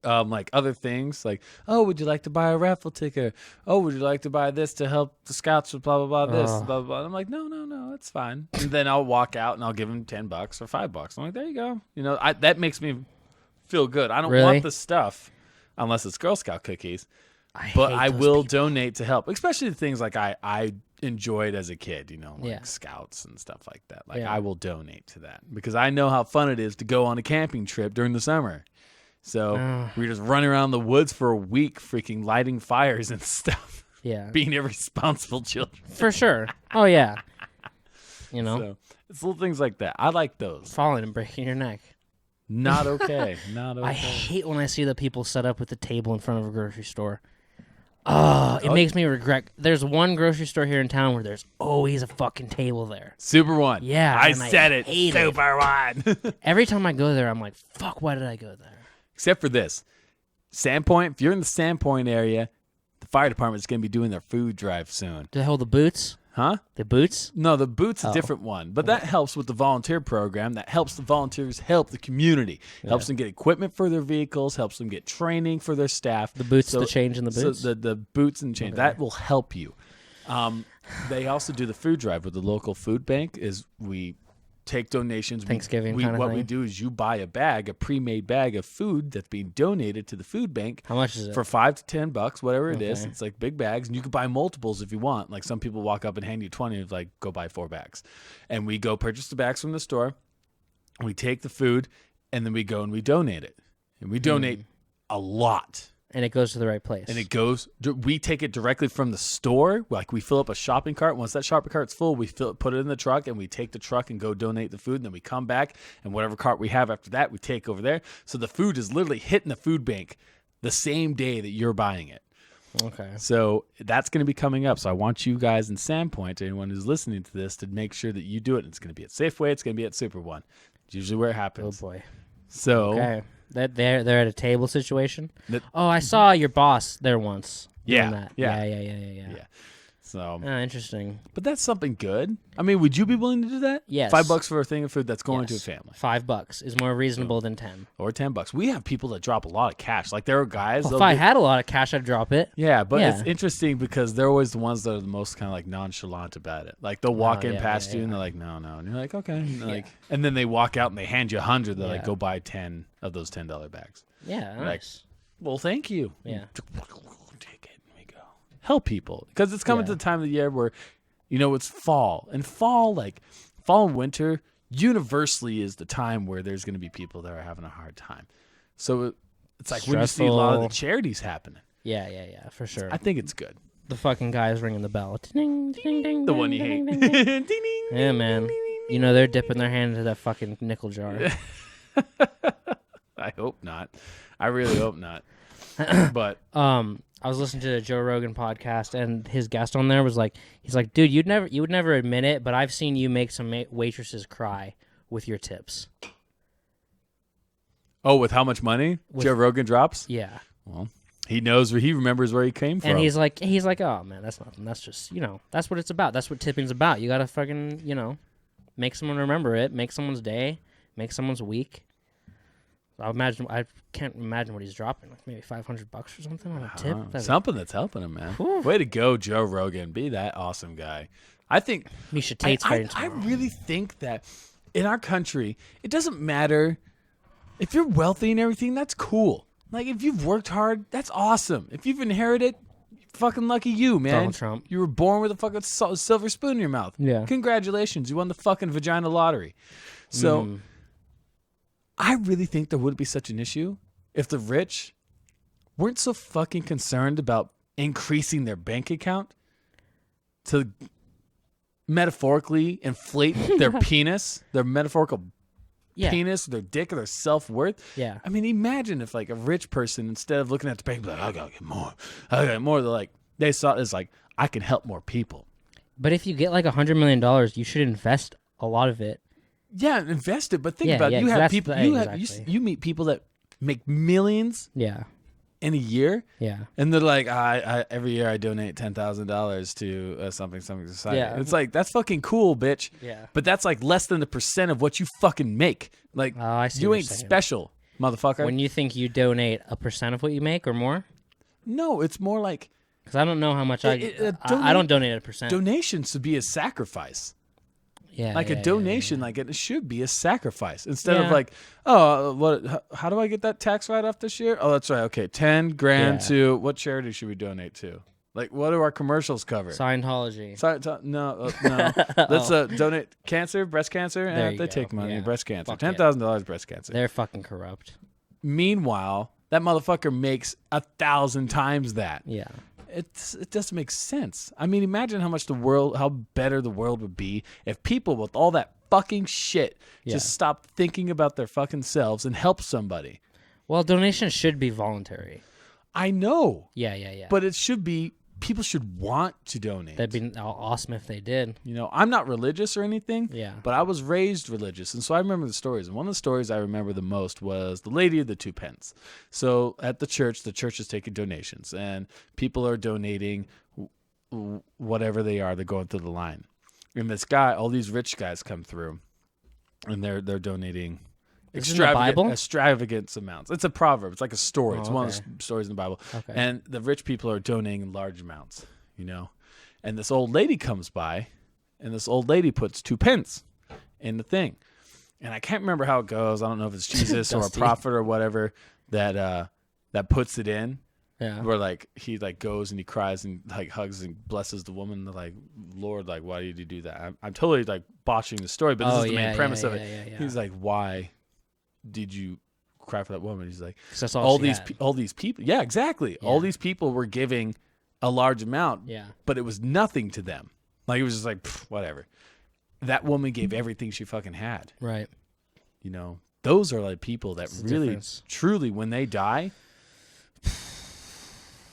No. like other things like, oh, would you like to buy a raffle ticket? Oh, would you like to buy this to help the scouts with blah blah blah this blah blah blah. I'm like, no, it's fine. And then I'll walk out and I'll give them $10 or $5. I'm like, there you go. You know, that makes me feel good. I don't Really? want the stuff unless it's Girl Scout cookies. But I will donate to help, especially the things like I enjoyed as a kid, like scouts and stuff like that. Like I will donate to that because I know how fun it is to go on a camping trip during the summer. So we're just running around the woods for a week, freaking lighting fires and stuff. Yeah. Being irresponsible children. For sure. Oh, yeah. So it's little things like that. I like those. Falling and breaking your neck. Not okay. Not okay. I hate when I see the people set up with the table in front of a grocery store. It makes me regret. There's one grocery store here in town where there's always a fucking table there. Super One. Yeah. I said it. Super One. Every time I go there, I'm like, fuck, why did I go there? Except for this. Sandpoint, if you're in the Sandpoint area, the fire department is going to be doing their food drive soon. Do they hold the boots? Huh? The boots? No, the boots a different one. But that helps with the volunteer program. That helps the volunteers help the community. Helps them get equipment for their vehicles. Helps them get training for their staff. The boots, the change in the boots? So the boots and change. Okay. That will help you. They also do the food drive with the local food bank. Is we take donations. Thanksgiving kind of what thing. we do is you buy a pre-made bag of food that's being donated to the food bank. How much is it? For $5 to $10, whatever it is. It's like big bags, and you can buy multiples if you want. Like some people walk up and hand you 20, and like go buy 4 bags, and we go purchase the bags from the store. We take the food, and then we go and we donate it, and we donate a lot. And it goes to the right place. And we take it directly from the store. Like we fill up a shopping cart. Once that shopping cart's full, we put it in the truck, and we take the truck and go donate the food. And then we come back, and whatever cart we have after that, we take over there. So the food is literally hitting the food bank the same day that you're buying it. Okay. So that's going to be coming up. So I want you guys in Sandpoint, anyone who's listening to this, to make sure that you do it. It's going to be at Safeway. It's going to be at Super One. It's usually where it happens. Oh, boy. So... Okay. They're at a table situation. I saw your boss there once. Yeah, doing that. Yeah. So interesting. But that's something good. I mean, would you be willing to do that? Yes. $5 for a thing of food that's going to a family. $5 is more reasonable than 10. Or $10. We have people that drop a lot of cash. Like there are guys. Well, if I had a lot of cash, I'd drop it. Yeah, but it's interesting because they're always the ones that are the most kind of like nonchalant about it. Like they'll walk in past you and they're like, no, and you're like, okay, and then they walk out and they hand you 100. They're like, go buy 10 of those $10 bags. Yeah, nice. Like, well, thank you. Yeah. Take it. And we go. Help people because it's coming to the time of the year where, it's fall. And fall and winter universally is the time where there's going to be people that are having a hard time. So it's like when you see a lot of the charities happening. Yeah, for sure. I think it's good. The fucking guy is ringing the bell. Ding, ding, ding, the one you hate. Ding, ding. Yeah, man. They're dipping their hand into that fucking nickel jar. I hope not. I really hope not. But I was listening to the Joe Rogan podcast, and his guest on there was like, he's like, dude, you would never admit it, but I've seen you make some waitresses cry with your tips. Oh, with how much money Joe Rogan drops? Yeah. Well, he remembers where he came from. And he's like, oh man, that's nothing. That's just, that's what it's about. That's what tipping's about. You gotta fucking, make someone remember it, make someone's day, make someone's week. I can't imagine what he's dropping. Like maybe $500 or something on a tip. Something that's helping him, man. Whew. Way to go, Joe Rogan. Be that awesome guy. I think Misha Tate's fighting I tomorrow. really think that in our country, it doesn't matter if you're wealthy and everything. That's cool. Like if you've worked hard, that's awesome. If you've inherited, fucking lucky you, man. Donald Trump. You were born with a fucking silver spoon in your mouth. Yeah. Congratulations, you won the fucking vagina lottery. So. I really think there wouldn't be such an issue if the rich weren't so fucking concerned about increasing their bank account to metaphorically inflate their penis, their metaphorical penis, their dick, or their self-worth. Yeah. I mean, imagine if like a rich person, instead of looking at the bank, like, I gotta get more. They're like, they saw it as like, I can help more people. But if you get like $100 million, you should invest a lot of it. Yeah, invest it. But think about it. You have people. You meet people that make millions. Yeah. In a year. Yeah. And they're like, I every year I donate $10,000 to something society. Yeah. It's like that's fucking cool, bitch. Yeah. But that's like less than the % of what you fucking make. Like I see you what ain't you're saying. special, motherfucker. When you think you donate a % of what you make or more? No, it's more like because I don't know how much I don't donate a %. Donations should be a sacrifice. Yeah, Like yeah, a yeah, donation, yeah. like it should be a sacrifice instead of Yeah. like, oh, how do I get that tax write-off this year? Oh, that's right. Okay, 10 grand Yeah. to what charity should we donate to? Like, what do our commercials cover? Scientology. No. Let's donate breast cancer. There They you take go. money. Yeah. Breast cancer, Fuck it. $10,000 breast cancer. They're fucking corrupt. Meanwhile, that motherfucker makes 1,000 times that. Yeah. It doesn't make sense. I mean, imagine how better the world would be if people with all that fucking shit just stopped thinking about their fucking selves and help somebody. Well, donations should be voluntary. I know. Yeah. But it should be, people should want to donate. That'd be awesome if they did. You know, I'm not religious or anything, Yeah. but I was raised religious, and so I remember the stories. And one of the stories I remember the most was the lady of the 2 pence. So at the church is taking donations, and people are donating whatever they are. They're going through the line, and this guy, all these rich guys come through, and they're donating Is this in the Bible? extravagant amounts. It's a proverb. It's like a story. It's Oh, one okay. of the stories in the Bible. Okay. And the rich people are donating large amounts, you know. And this old lady comes by, and this old lady puts 2 pence in the thing. And I can't remember how it goes. I don't know if it's Jesus or a Dusty. prophet or whatever that puts it in. Yeah. Where like he like goes and he cries and like hugs and blesses the woman. They're like, Lord, like why did you do that? I'm totally like botching the story, but this is the main premise of it. Yeah. He's like, why did you cry for that woman? He's like, 'Cause that's all she had. all these people. Yeah, exactly. Yeah. All these people were giving a large amount, Yeah. but it was nothing to them. Like it was just like whatever. That woman gave everything she fucking had. Right. You know, those are like people that That's the really, difference. truly, when they die,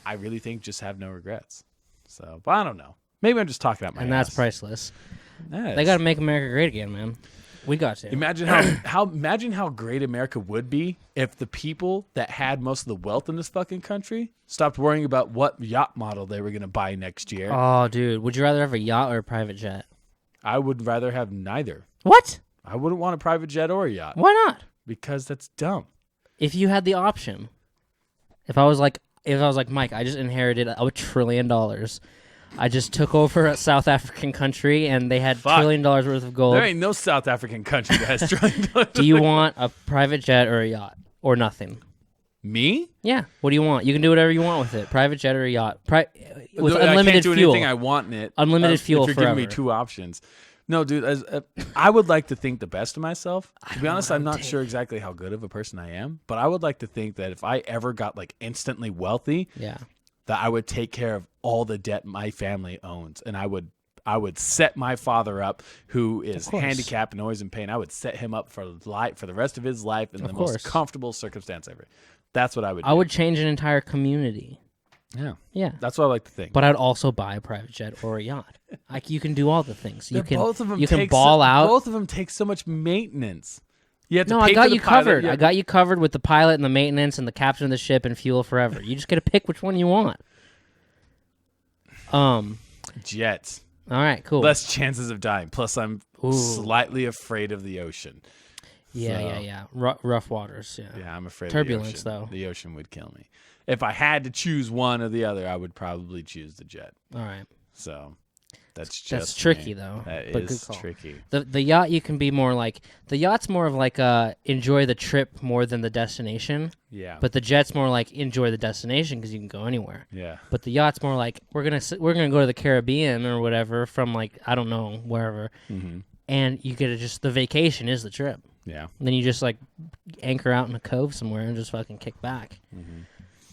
I really think just have no regrets. So, but I don't know. Maybe I'm just talking out my And that's ass. priceless. Yes. They got to make America great again, man. We got to. Imagine imagine how great America would be if the people that had most of the wealth in this fucking country stopped worrying about what yacht model they were going to buy next year. Oh, dude. Would you rather have a yacht or a private jet? I would rather have neither. What? I wouldn't want a private jet or a yacht Why not? because that's dumb. If you had the option. If I was like, Mike, I just inherited $1 trillion. I just took over a South African country, and they had $1 trillion worth of gold. There ain't no South African country that has $1 trillion. Do you want a private jet or a yacht? Or nothing? Me? Yeah. What do you want? You can do whatever you want with it. Private jet or a yacht. With I unlimited can't do fuel. anything I want in it. Unlimited fuel If you're giving me forever. 2 options. No, dude, I would like to think the best of myself. To be honest, I'm not sure exactly how good of a person I am, but I would like to think that if I ever got like instantly wealthy, Yeah. that I would take care of all the debt my family owns, and I would set my father up, who is course. handicapped and always in pain. I would set him up for the rest of his life in the course. most comfortable circumstance ever. That's what I would do. I would change an entire community. Yeah. Yeah. That's what I like to think. But I'd also buy a private jet or a yacht. Like you can do all the things. You can both of them you can take ball out. Both of them take so much maintenance. You have to No, pay I got for the you pilot. covered. You I have- got you covered with the pilot and the maintenance and the captain of the ship and fuel forever. You just got to pick which one you want. Jets. All right, cool. Less chances of dying. Plus, I'm Ooh. slightly afraid of the ocean. Yeah. So- Rough waters. Yeah. Yeah, I'm afraid Turbulence, of the ocean. though. The ocean would kill me. If I had to choose one or the other, I would probably choose the jet. All right. So that's just That's tricky me. though. That but is good call. tricky. The yacht you can be more like the yacht's more of like enjoy the trip more than the destination. Yeah. But the jet's more like enjoy the destination because you can go anywhere. yeah. But the yacht's more like we're gonna go to the Caribbean or whatever from like I don't know wherever, Mm-hmm. and you get just the vacation is the trip. Yeah. And then you just like anchor out in a cove somewhere and just fucking kick back. Mm-hmm.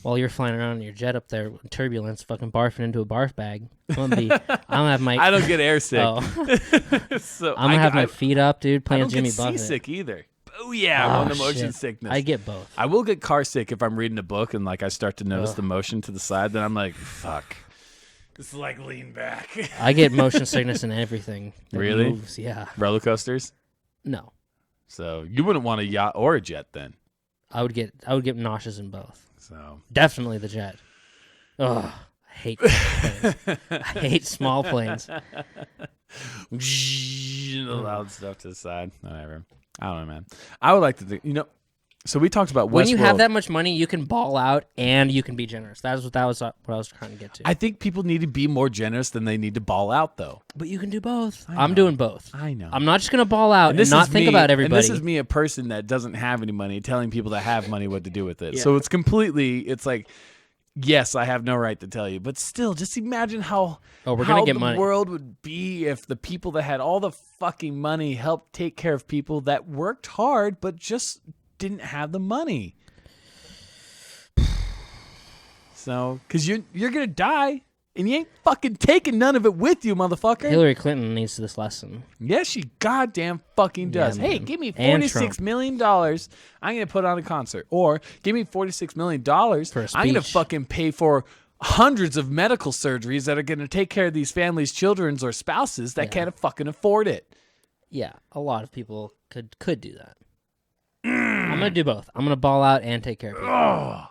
While you're flying around in your jet up there with turbulence, fucking barfing into a barf bag. I'm gonna have my. I don't get airsick. Oh. So I'm gonna have my I feet up, dude, I playing don't Jimmy get Buffett. seasick either. Oh yeah, Oh, on the motion shit. sickness. I get both. I will get car sick if I'm reading a book and like I start to notice Ugh. the motion to the side. Then I'm like, fuck. This is like lean back. I get motion sickness and everything. that Really? moves, yeah. Roller coasters. No, So you wouldn't want a yacht or a jet then. I would get nauseous in both. So Definitely the jet. Ugh, I hate planes. I hate small planes. the loud stuff to the side. Whatever. I don't know, man. I would like to think. So we talked about when Westworld. you have that much money, you can ball out and you can be generous. That was what I was trying to get to. I think people need to be more generous than they need to ball out, though. But you can do both. I I'm know. doing both. I know. I'm not just gonna ball out and not think about everybody. And this is me, a person that doesn't have any money, telling people that have money what to do with it. Yeah. So it's like, yes, I have no right to tell you, but still, just imagine how we're gonna get the money. world would be if the people that had all the fucking money helped take care of people that worked hard but just didn't have the money. So, because you're gonna die. And you ain't fucking taking none of it with you, motherfucker. Hillary Clinton needs this lesson. Yes, she goddamn fucking does. Yeah, hey, man. give me And $46 million. I'm going to put on a concert. Or give me $46 million. For a I'm going to speech. fucking pay for hundreds of medical surgeries that are going to take care of these families' children or spouses that can't fucking afford it. Yeah, a lot of people could do that. I'm gonna do both. I'm gonna ball out and take care of people.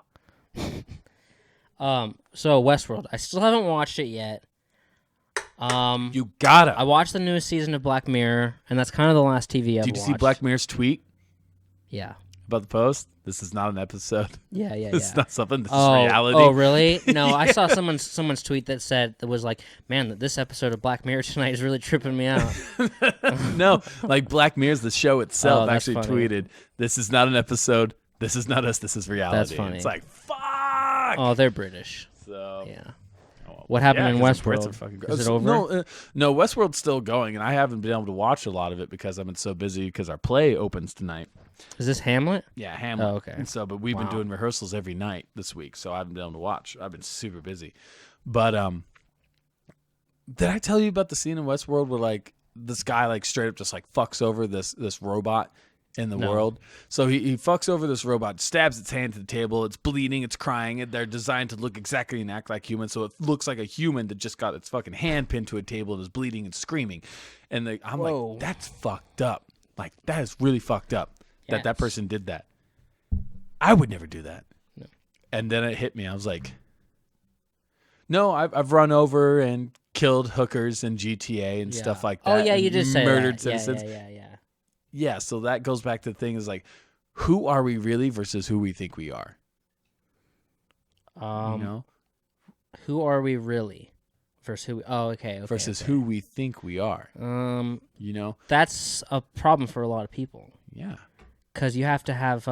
So Westworld, I still haven't watched it yet. You gotta. I watched the newest season of Black Mirror, and that's kind of the last TV I've watched. Did you see Black Mirror's tweet Yeah. about the post? This is not an episode. Yeah. It's not something. This is Oh, reality. oh, really? No, I saw someone's tweet that was like, "Man, this episode of Black Mirror tonight is really tripping me out." No, like Black Mirror's the show itself Oh, that's actually funny. tweeted, "This is not an episode. This is not us. This is reality." That's funny. It's like, fuck. Oh, they're British. So Yeah. What happened in 'cause the Brits Westworld? are fucking Is it So, over? No, Westworld's still going, and I haven't been able to watch a lot of it because I've been so busy because our play opens tonight. Is this Hamlet? Yeah, Hamlet. Oh, okay. And so, but we've been Wow. doing rehearsals every night this week, so I haven't been able to watch. I've been super busy. But did I tell you about the scene in Westworld where like this guy like straight up just like fucks over this robot in the No. world? So he fucks over this robot, stabs its hand to the table, it's bleeding, it's crying, and they're designed to look exactly and act like humans, so it looks like a human that just got its fucking hand pinned to a table and is bleeding and screaming. And I'm Whoa. like, that's fucked up. Like that is really fucked up that Yes. person did that. I would never do that. No. And then it hit me. I was like, no, I've run over and killed hookers in GTA and stuff like that. Oh yeah, you and just say murdered that. citizens. Yeah. Yeah, so that goes back to the thing is like, who are we really versus who we think we are? You know, Who are we really? Versus who? Oh, okay. versus okay. who we think we are. You know, That's a problem for a lot of people yeah, because you have to have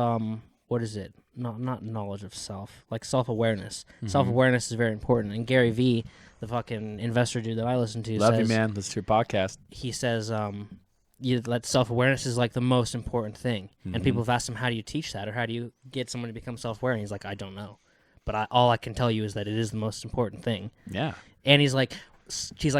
what is it? Not knowledge of self, like self-awareness. Mm-hmm. Self-awareness is very important. And Gary Vee, the fucking investor dude that I listen to, love says, you, man. Listen to your podcast. He says that self-awareness is like the most important thing. Mm-hmm. And people have asked him, how do you teach that, or how do you get someone to become self-aware? And he's like, I don't know, but all I can tell you is that it is the most important thing. Yeah, And he's like,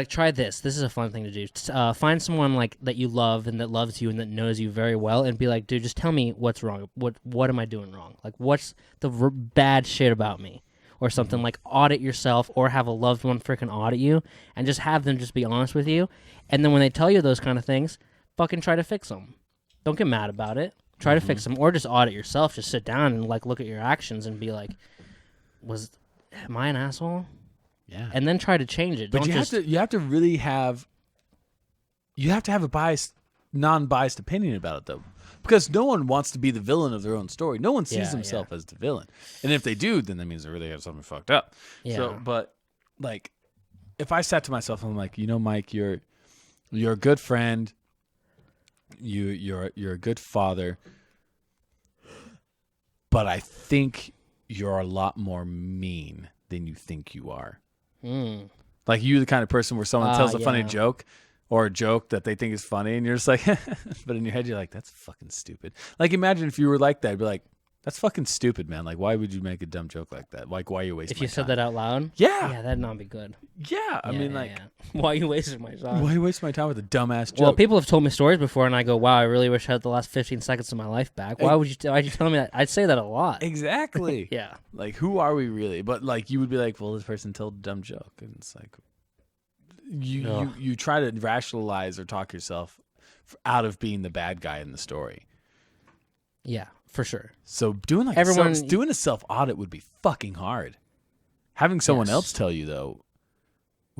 try this. This is a fun thing to do. Find someone like that you love and that loves you and that knows you very well, and be like, dude, just tell me what's wrong. What am I doing wrong? Like, what's the bad shit about me? Or something like audit yourself, or have a loved one freaking audit you, and just have them just be honest with you. And then when they tell you those kind of things, fucking try to fix them. Don't get mad about it. Try to fix them, or just audit yourself. Just sit down and like look at your actions and be like, am I an asshole? yeah. And then try to change it. But Don't you have to really have a biased, non-biased opinion about it though, because no one wants to be the villain of their own story. No one sees Yeah, himself as the villain, and if they do, then that means they really have something fucked up. Yeah. So, but like, if I sat to myself, I'm like, Mike, you're a good friend. You're a good father, but I think you're a lot more mean than you think you are. Like you're the kind of person where someone tells a funny yeah. joke or a joke that they think is funny, and you're just like, but in your head you're like, that's fucking stupid. Like imagine if you were like that, you'd be like, that's fucking stupid, man. Like why would you make a dumb joke like that? Like why are you wasting? If you said that out loud, Yeah. that'd not be good. Yeah, I mean, like, why are you wasting my time? why are you wasting my time with a dumbass joke? Well, people have told me stories before, and I go, "Wow, I really wish I had the last 15 seconds of my life back." Why'd you tell me that? I'd say that a lot. Exactly. Yeah. Like, who are we really? But like, you would be like, well, this person told a dumb joke, and it's like, you try to rationalize or talk yourself out of being the bad guy in the story. Yeah, for sure. So doing like doing a self audit would be fucking hard. Having someone Yes. else tell you though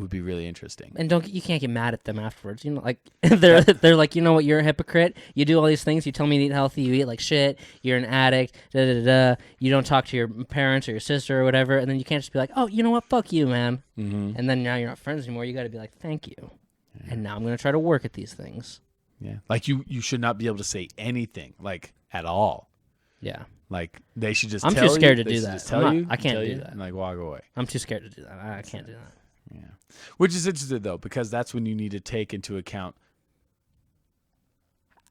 would be really interesting. And you can't get mad at them afterwards. You know, like they're like, you know what, you're a hypocrite. You do all these things. You tell me to eat healthy. You eat like shit. You're an addict. Da da da. Da. You don't talk to your parents or your sister or whatever. And then you can't just be like, oh, you know what, fuck you, man. Mm-hmm. And then now you're not friends anymore. You got to be like, thank you. Yeah. And now I'm gonna try to work at these things. Yeah, like you should not be able to say anything like at all. Yeah. Like they should just. I'm tell too scared you, to do that. Just tell you, I can't tell do you, that. and like walk away. I'm too scared to do that. I can't do that. Yeah, which is interesting though, because that's when you need to take into account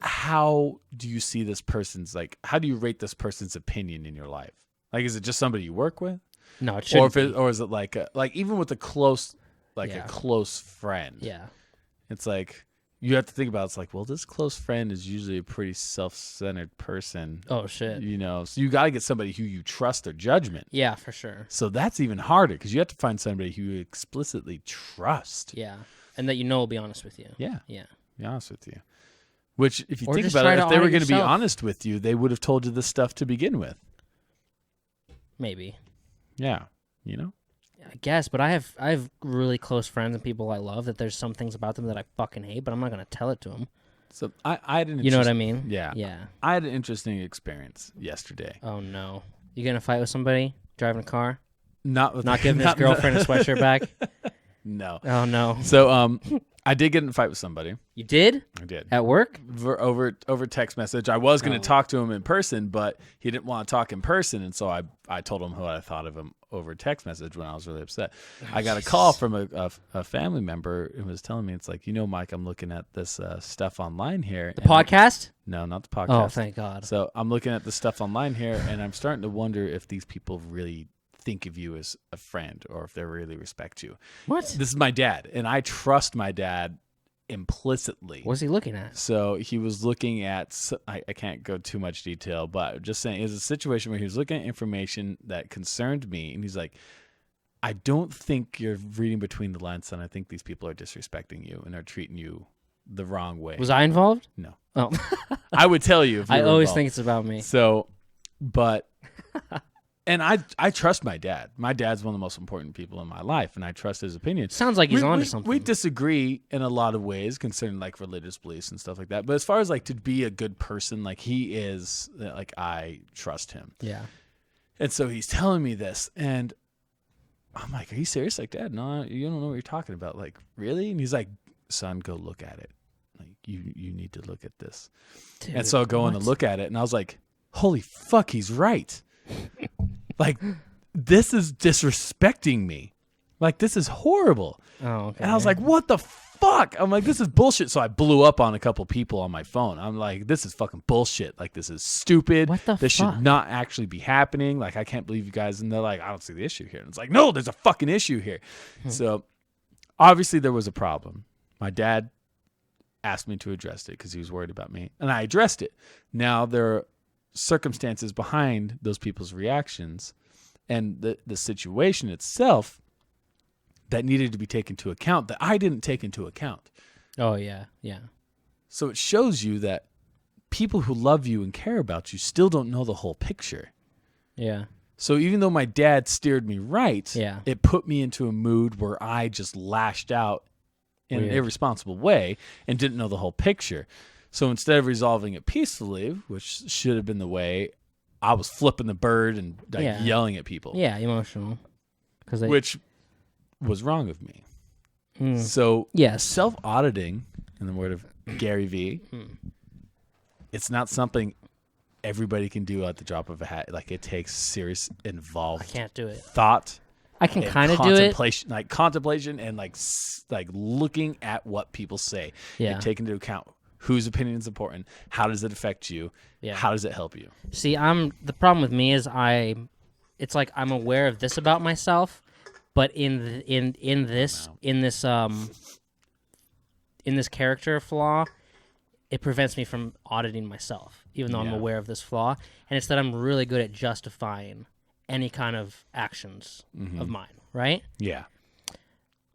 how do you see this person's how do you rate this person's opinion in your life? Like, is it just somebody you work with? No, it shouldn't. Or is it like even with a close a close friend? Yeah, it's like. You have to think about it's like, well, this close friend is usually a pretty self-centered person. Oh, shit. You know, so you got to get somebody who you trust their judgment. Yeah, for sure. So that's even harder because you have to find somebody who you explicitly trust. Yeah, and that will be honest with you. Yeah. Yeah. Be honest with you. Which, if you or think just about it, try if they were going to be yourself. honest with you, they would have told you this stuff to begin with. Maybe. Yeah. You know? I guess, but I have really close friends and people I love that there's some things about them that I fucking hate, but I'm not going to tell it to them. So I had an You know what I mean? Yeah. Yeah. I had an interesting experience yesterday. Oh, no. You going to fight with somebody driving a car? Not giving his girlfriend a sweatshirt back? No. Oh, no. So I did get in a fight with somebody. You did? I did. At work? Over text message. I was going to talk to him in person, but he didn't want to talk in person, and so I told him what I thought of him over text message when I was really upset. I got a call from a family member who was telling me, it's like, Mike, I'm looking at this stuff online here. The podcast? No, not the podcast. Oh, thank God. So I'm looking at the stuff online here, and I'm starting to wonder if these people really think of you as a friend or if they really respect you. What? This is my dad, and I trust my dad implicitly. What's he looking at? So he was looking at, I can't go too much detail, but just saying, it was a situation where he was looking at information that concerned me, and he's like, I don't think you're reading between the lines, and I think these people are disrespecting you and are treating you the wrong way. Was I involved? No. Oh. I would tell you if you I were always involved. think it's about me. So, but... And I trust my dad. My dad's one of the most important people in my life, and I trust his opinion. Sounds like he's onto something. We disagree in a lot of ways concerning like religious beliefs and stuff like that. But as far as like to be a good person, like he is, like I trust him. Yeah. And so he's telling me this, and I'm like, "Are you serious?" Like, Dad, no, you don't know what you're talking about. Like, really? And he's like, "Son, go look at it. Like, you need to look at this." Dude, and so I go in and look at it, and I was like, "Holy fuck, he's right." Like, this is disrespecting me. Like, this is horrible. Oh, okay. And I was like, what the fuck? I'm like, this is bullshit. So I blew up on a couple people on my phone. I'm like, this is fucking bullshit. Like, this is stupid. What the This fuck? should not actually be happening. Like, I can't believe you guys. And they're like, I don't see the issue here. And it's like, no, there's a fucking issue here. So obviously there was a problem. My dad asked me to address it because he was worried about me. And I addressed it. Now there are circumstances behind those people's reactions and the situation itself that needed to be taken into account that I didn't take into account. Oh, yeah, yeah. So it shows you that people who love you and care about you still don't know the whole picture. Yeah. So even though my dad steered me right, Yeah. it put me into a mood where I just lashed out in an irresponsible way and didn't know the whole picture. So instead of resolving it peacefully, which should have been the way, I was flipping the bird and yelling at people. Yeah, emotional. Which was wrong of me. Mm. So yes. Self-auditing, in the word of Gary Vee, it's not something everybody can do at the drop of a hat. Like, it takes serious, involved I can't do it. thought. I can kind of do it. Like contemplation and like looking at what people say. Yeah. And take into account whose opinion is important. How does it affect you? Yeah. How does it help you? See, the problem with me is it's like I'm aware of this about myself, but in this character flaw, it prevents me from auditing myself, even though I'm aware of this flaw. And it's that I'm really good at justifying any kind of actions of mine, right? Yeah.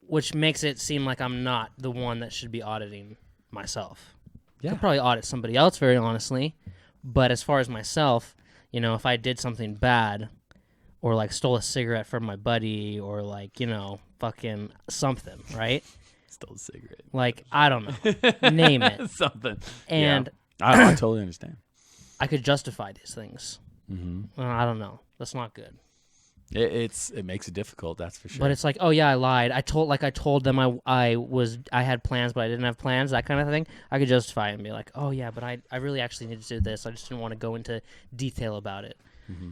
Which makes it seem like I'm not the one that should be auditing myself. Yeah. I could probably audit somebody else, very honestly. But as far as myself, if I did something bad or like stole a cigarette from my buddy or like, fucking something, right? Still a cigarette. Like, I don't know. Name it. Something. And I totally understand. I could justify these things. Mm-hmm. I don't know. That's not good. It makes it difficult, that's for sure. But it's like, oh yeah, I lied. I told them I had plans, but I didn't have plans. That kind of thing. I could justify it and be like, oh yeah, but I really actually needed to do this. I just didn't want to go into detail about it. Mm-hmm.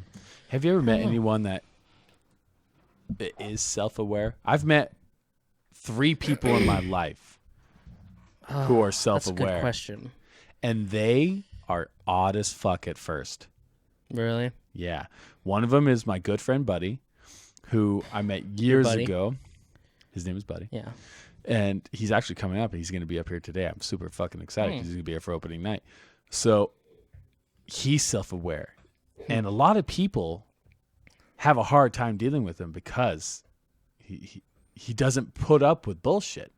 Have you ever met anyone that is self-aware? I've met 3 people in my life who are self-aware. That's a good question. And they are odd as fuck at first. Really? Yeah. One of them is my good friend Buddy, who I met years ago. His name is Buddy. Yeah. And he's actually coming up. He's going to be up here today. I'm super fucking excited because he's going to be here for opening night. So he's self-aware. And a lot of people have a hard time dealing with him because he doesn't put up with bullshit.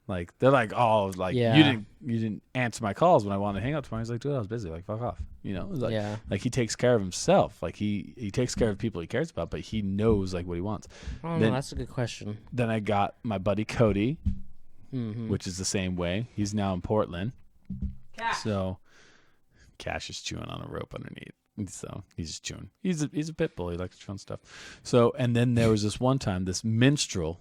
Like, they're like, oh, like, you didn't answer my calls when I wanted to hang out tomorrow. He's like, dude, I was busy. Like, fuck off. You know? Like, like, he takes care of himself. Like, he takes care of people he cares about, but he knows, like, what he wants. Oh, no, that's a good question. Then I got my buddy Cody, which is the same way. He's now in Portland. Cash. So, Cash is chewing on a rope underneath. So, he's just chewing. He's a pit bull. He likes to chew on stuff. So, and then there was this one time, this minstrel.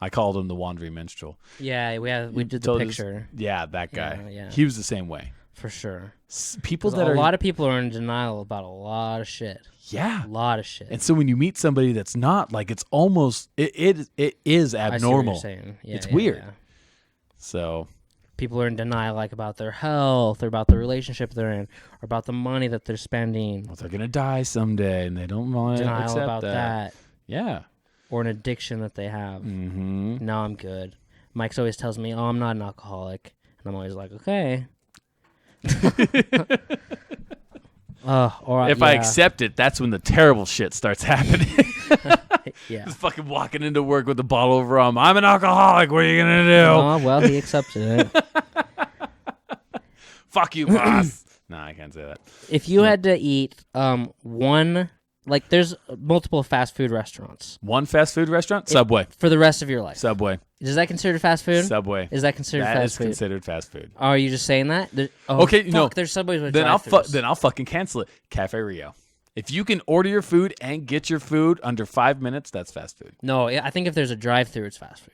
I called him the Wandering Minstrel. Yeah, we did the picture. That guy. Yeah. He was the same way. For sure. People a lot of people are in denial about a lot of shit. Yeah. A lot of shit. And so when you meet somebody that's not, like, it's almost it is abnormal. I see what you're saying. Yeah, it's weird. Yeah. So people are in denial, like, about their health or about the relationship they're in or about the money that they're spending. Well, they're gonna die someday and they don't want to accept denial about that. Yeah. Or an addiction that they have. Mm-hmm. No, I'm good. Mike's always tells me, oh, I'm not an alcoholic. And I'm always like, okay. If I accept it, that's when the terrible shit starts happening. Yeah. Just fucking walking into work with a bottle of rum. I'm an alcoholic. What are you going to do? Oh, well, he accepted it. Fuck you, boss. No, I can't say that. If you had to eat one... Like, there's multiple fast food restaurants. One fast food restaurant? Subway. For the rest of your life. Subway. Is that considered fast food? Subway. Is that considered fast food? That is considered fast food. Oh, are you just saying that? Okay, fuck, no. There's Subways with then drive-thrus. Then I'll fucking cancel it. Cafe Rio. If you can order your food and get your food under 5 minutes, that's fast food. No, I think if there's a drive-thru, it's fast food.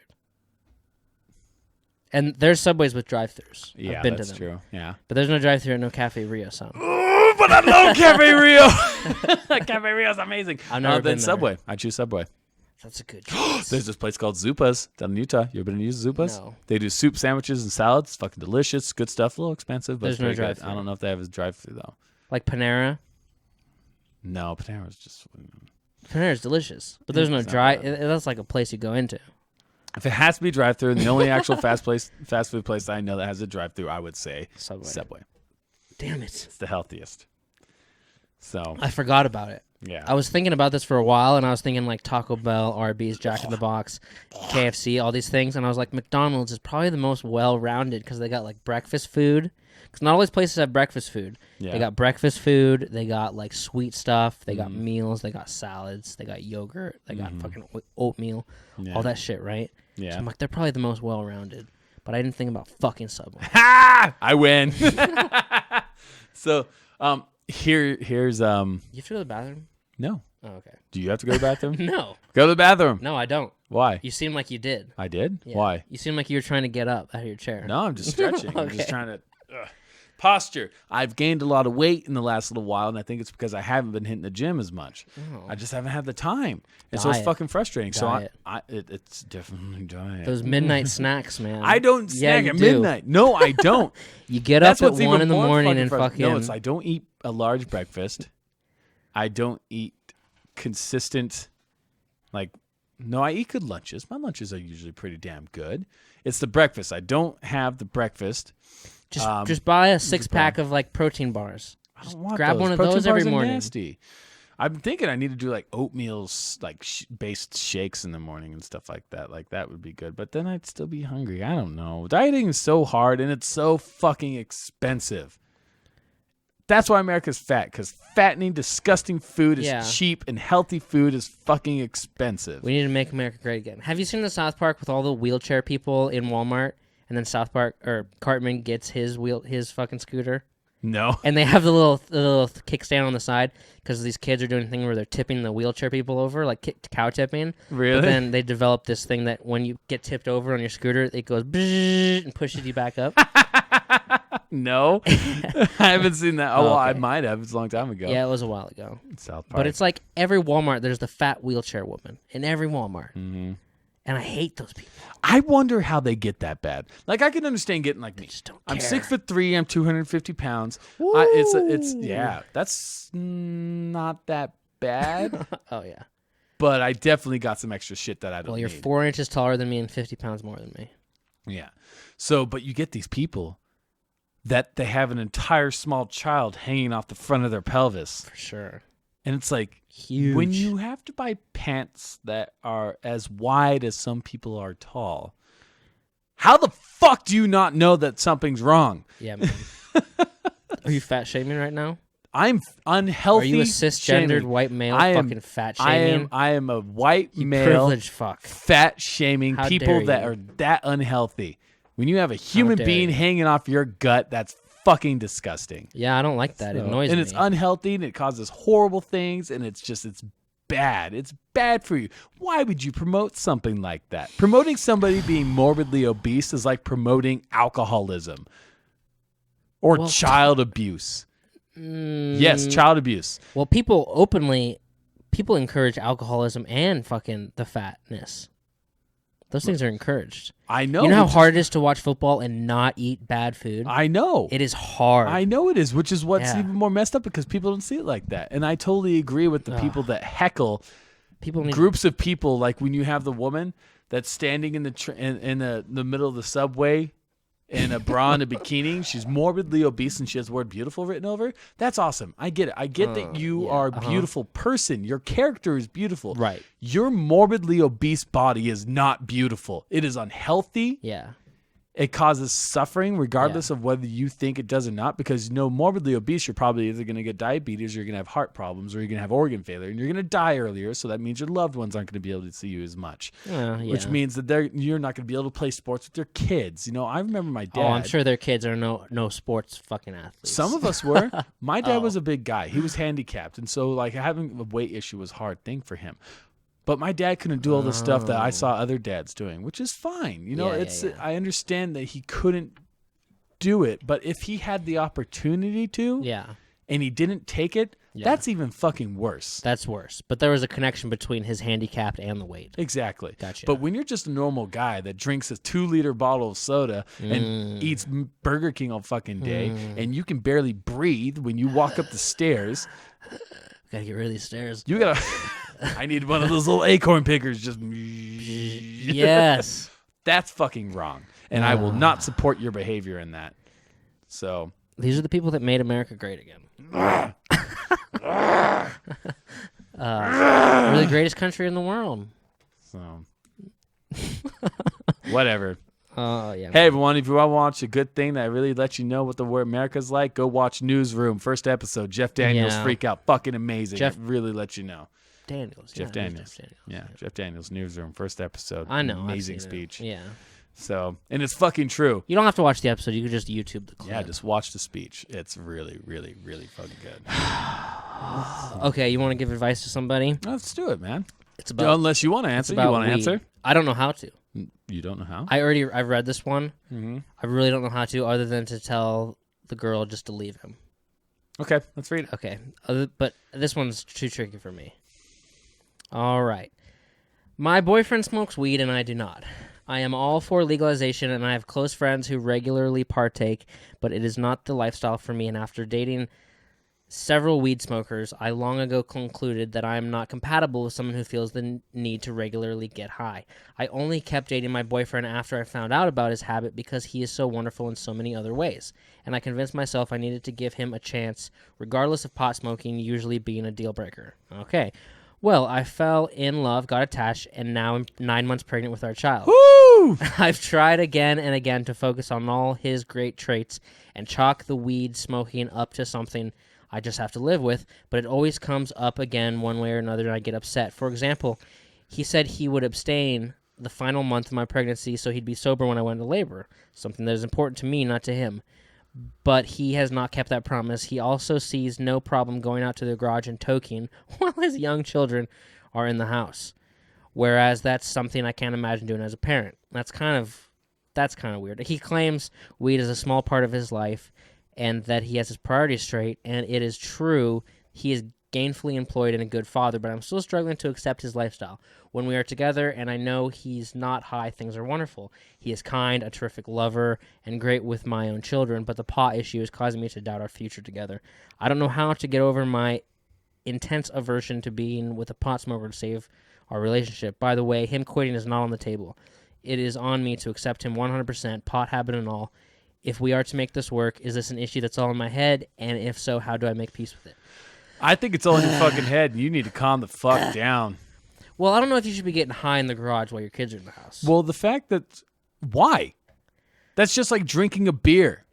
And there's Subways with drive-thrus. Yeah, I've been that's to them. true. Yeah. But there's no drive-thru at no Cafe Rio, son. Oh, but I love Cafe Rio. Cafe Rio's amazing. I've never been then Subway. I choose Subway. That's a good choice. There's this place called Zupas down in Utah. You ever been to use Zupas? No. They do soup, sandwiches, and salads. It's fucking delicious. Good stuff. A little expensive, but There's it's very no good. drive-thru. I don't know if they have a drive-thru though. Like Panera? No, Panera's just... Panera's delicious. But there's no It's not drive... bad. That's like a place you go into. If it has to be drive-thru, and the only actual fast food place I know that has a drive-thru, I would say Subway. Damn it. It's the healthiest. So I forgot about it. yeah, I was thinking about this for a while, and I was thinking like Taco Bell, Arby's, Jack in the Box, KFC, all these things, and I was like, McDonald's is probably the most well-rounded because they got like breakfast food. Because not all these places have breakfast food. yeah. They got breakfast food. They got like sweet stuff. They got meals. They got salads. They got yogurt. They got fucking oatmeal. Yeah. All that shit, right? So Yeah. I'm like, they're probably the most well-rounded. But I didn't think about fucking Subway. Ha! I win. So here's You have to go to the bathroom? no. Oh, okay. Do you have to go to the bathroom? No. Go to the bathroom. No, I don't. Why? You seem like you did. I did. Yeah. Why? You seem like you were trying to get up out of your chair. No, I'm just stretching. I'm Okay. just trying to posture. I've gained a lot of weight in the last little while, and I think it's because I haven't been hitting the gym as much. Oh. I just haven't had the time, and so it's Diet. fucking frustrating. Diet. So it's definitely diet. Those midnight snacks, man. I don't Yeah, snack you at do. midnight. No, I don't. You get That's up at what's 1 even in the more morning and frustrating. fucking... No, it's I don't eat a large breakfast. I don't eat consistent, like, no, I eat good lunches. My lunches are usually pretty damn good. It's the breakfast. I don't have the breakfast. Just buy a 6-pack of like protein bars. I don't want grab those. one of Protein those every bars are morning. Nasty. I'm thinking I need to do like oatmeal like based shakes in the morning and stuff like that. Like that would be good. But then I'd still be hungry. I don't know. Dieting is so hard and it's so fucking expensive. That's why America's fat, because fattening, disgusting food is cheap and healthy food is fucking expensive. We need to make America great again. Have you seen the South Park with all the wheelchair people in Walmart, and then Cartman gets his fucking scooter? No. And they have the little kickstand on the side because these kids are doing a thing where they're tipping the wheelchair people over, like cow tipping. Really? But then they develop this thing that when you get tipped over on your scooter, it goes and pushes you back up. No. I haven't seen that. Oh, well, okay. I might have. It's a long time ago. Yeah, it was a while ago. South Park. But it's like every Walmart, there's the fat wheelchair woman in every Walmart. Mm-hmm. And I hate those people. I wonder how they get that bad. Like, I can understand getting like me. Just don't care. I'm 6'3". I'm 250 pounds. That's not that bad. Oh yeah. But I definitely got some extra shit that I don't. Well, you're need. 4 inches taller than me and 50 pounds more than me. Yeah. So, but you get these people that they have an entire small child hanging off the front of their pelvis. For sure. And it's like, huge. When you have to buy pants that are as wide as some people are tall, how the fuck do you not know that something's wrong? Yeah, man. Are you fat shaming right now? I'm unhealthy. Are you a cisgendered white male fucking fat shaming? I am a white male privileged fuck. Fat shaming How people that are that unhealthy. When you have a human being hanging off your gut, that's fucking disgusting. Yeah, I don't like that. It annoys me. And it's unhealthy and it causes horrible things and it's bad. It's bad for you. Why would you promote something like that? Promoting somebody being morbidly obese is like promoting alcoholism or child abuse. Yes, child abuse. Well, people encourage alcoholism and fucking the fatness. Those things are encouraged. I know. You know how hard it is to watch football and not eat bad food? I know. It is hard. I know it is, which is what's even more messed up because people don't see it like that. And I totally agree with the people that heckle groups of people. Like when you have the woman that's standing in the middle of the subway in a bra and a bikini. She's morbidly obese and she has the word beautiful written over her. That's awesome. I get it. I get that you are a beautiful person. Your character is beautiful. Right. Your morbidly obese body is not beautiful. It is unhealthy. Yeah. It causes suffering regardless of whether you think it does or not, because morbidly obese, you're probably either going to get diabetes or you're going to have heart problems or you're going to have organ failure and you're going to die earlier. So that means your loved ones aren't going to be able to see you as much, which means that you're not going to be able to play sports with your kids. I remember my dad. Oh, I'm sure their kids are no sports fucking athletes. Some of us were. My dad was a big guy. He was handicapped. And so like having a weight issue was a hard thing for him. But my dad couldn't do all the stuff that I saw other dads doing, which is fine. I understand that he couldn't do it, but if he had the opportunity to, and he didn't take it, that's even fucking worse. That's worse. But there was a connection between his handicap and the weight. Exactly. Gotcha. But when you're just a normal guy that drinks a 2-liter bottle of soda and eats Burger King all fucking day, and you can barely breathe when you walk up the stairs. Gotta get rid of these stairs. You gotta. I need one of those little acorn pickers. Just yes, that's fucking wrong, and I will not support your behavior in that. So these are the people that made America great again. We're the greatest country in the world. So whatever. Oh, yeah. Hey, everyone, if you want to watch a good thing that really lets you know what the word America's like, go watch Newsroom. First episode, Jeff Daniels Freak Out. Fucking amazing. It really lets you know. Jeff Daniels. Jeff Daniels, Newsroom, first episode. I know. Amazing speech. Yeah. So, and it's fucking true. You don't have to watch the episode. You can just YouTube the clip. Yeah, just watch the speech. It's really, really, really fucking good. Okay, you want to give advice to somebody? Let's do it, man. It's about, unless you want to answer. You want to answer? I don't know how to. You don't know how? I've read this one. Mm-hmm. I really don't know how to, other than to tell the girl just to leave him. Okay, let's read it. Okay, but this one's too tricky for me. All right. My boyfriend smokes weed and I do not. I am all for legalization and I have close friends who regularly partake, but it is not the lifestyle for me, and after dating several weed smokers, I long ago concluded that I am not compatible with someone who feels the need to regularly get high. I only kept dating my boyfriend after I found out about his habit because he is so wonderful in so many other ways, and I convinced myself I needed to give him a chance, regardless of pot smoking usually being a deal breaker. Okay. Well, I fell in love, got attached, and now I'm 9 months pregnant with our child. Woo! Woo! I've tried again and again to focus on all his great traits and chalk the weed smoking up to something I just have to live with, but it always comes up again one way or another, and I get upset. For example, he said he would abstain the final month of my pregnancy so he'd be sober when I went into labor, something that is important to me, not to him. But he has not kept that promise. He also sees no problem going out to the garage and toking while his young children are in the house, whereas that's something I can't imagine doing as a parent. That's kind of weird. He claims weed is a small part of his life and that he has his priorities straight, and it is true. He is gainfully employed and a good father, but I'm still struggling to accept his lifestyle. When we are together and I know he's not high, things are wonderful. He is kind, a terrific lover, and great with my own children, but the pot issue is causing me to doubt our future together. I don't know how to get over my intense aversion to being with a pot smoker to save our relationship. By the way, him quitting is not on the table. It is on me to accept him 100%, pot habit and all. If we are to make this work, is this an issue that's all in my head? And if so, how do I make peace with it? I think it's all in your fucking head, and you need to calm the fuck down. Well, I don't know if you should be getting high in the garage while your kids are in the house. Well, the fact that... Why? That's just like drinking a beer.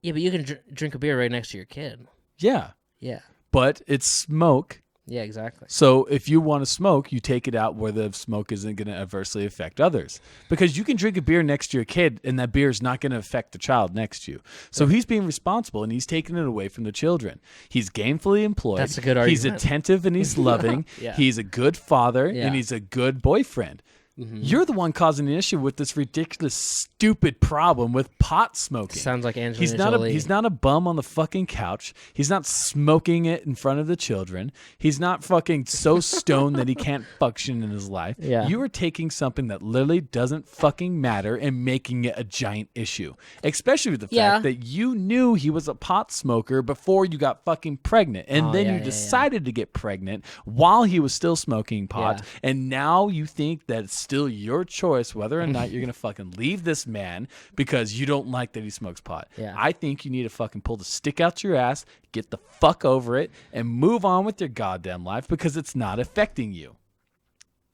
Yeah, but you can drink a beer right next to your kid. Yeah. Yeah. But it's smoke. Yeah, exactly. So if you want to smoke, you take it out where the smoke isn't going to adversely affect others. Because you can drink a beer next to your kid, and that beer is not going to affect the child next to you. So he's being responsible, and he's taking it away from the children. He's gainfully employed. That's a good argument. He's attentive, and he's loving. Yeah. He's a good father, Yeah. and he's a good boyfriend. Mm-hmm. You're the one causing the issue with this ridiculous, stupid problem with pot smoking. Sounds like Angelina Jolie. He's not a bum on the fucking couch. He's not smoking it in front of the children. He's not fucking so stoned that he can't function in his life. Yeah. You are taking something that literally doesn't fucking matter and making it a giant issue. Especially with the fact that you knew he was a pot smoker before you got fucking pregnant. And then you decided to get pregnant while he was still smoking pot. Yeah. And now you think that it's still your choice whether or not you're going to fucking leave this man because you don't like that he smokes pot. Yeah. I think you need to fucking pull the stick out your ass, get the fuck over it, and move on with your goddamn life because it's not affecting you.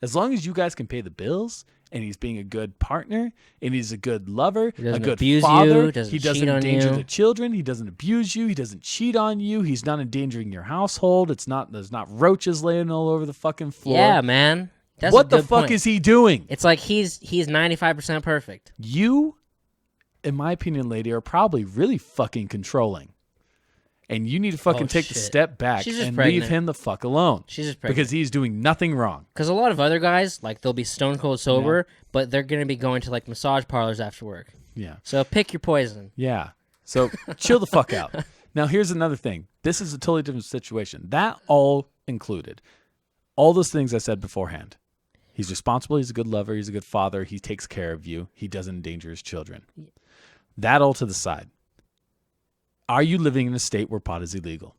As long as you guys can pay the bills and he's being a good partner and he's a good lover, a good father, he doesn't endanger the children, he doesn't abuse you, he doesn't cheat on you, he's not endangering your household, there's not roaches laying all over the fucking floor. Yeah, man. That's what the fuck is he doing? It's like he's 95% perfect. You, in my opinion, lady, are probably really fucking controlling. And you need to fucking take the step back and leave him the fuck alone. She's just pregnant. Because he's doing nothing wrong. Because a lot of other guys, like, they'll be stone cold sober, but they're going to be going to, like, massage parlors after work. Yeah. So pick your poison. Yeah. So chill the fuck out. Now, here's another thing. This is a totally different situation. That all included. All those things I said beforehand. He's responsible. He's a good lover. He's a good father. He takes care of you. He doesn't endanger his children. That all to the side. Are you living in a state where pot is illegal?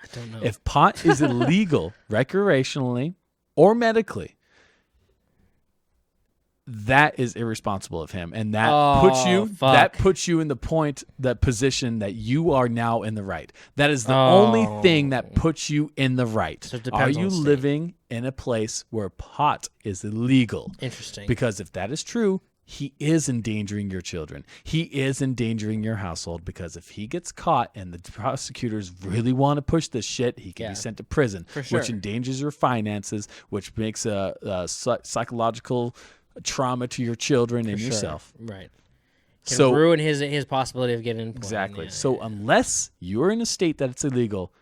I don't know. If pot is illegal recreationally or medically, that is irresponsible of him, and that puts you in the position that you are now in the right. That is the only thing that puts you in the right. So it depends are you living in a place where pot is illegal? Interesting. Because if that is true, he is endangering your children. He is endangering your household because if he gets caught and the prosecutors really want to push this shit, he can be sent to prison, which endangers your finances, which makes a psychological trauma to your children and yourself. Right. Can ruin his possibility of getting employment. Exactly. Yeah, so unless you're in a state that it's illegal,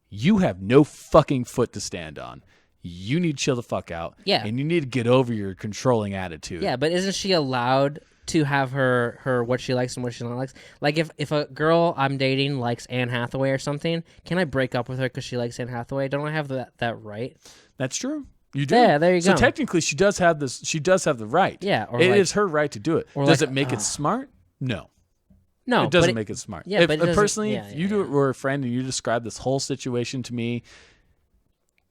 you have no fucking foot to stand on. You need to chill the fuck out. Yeah. And you need to get over your controlling attitude. Yeah, but isn't she allowed to have her what she likes and what she not likes? Like if a girl I'm dating likes Anne Hathaway or something, can I break up with her because she likes Anne Hathaway? Don't I have that right? That's true. You do. Yeah, there you go. So technically, she does have this. She does have the right. Yeah, it is her right to do it. Does it make it smart? No. No, it doesn't make it smart. Yeah, but personally, if you were a friend and you described this whole situation to me,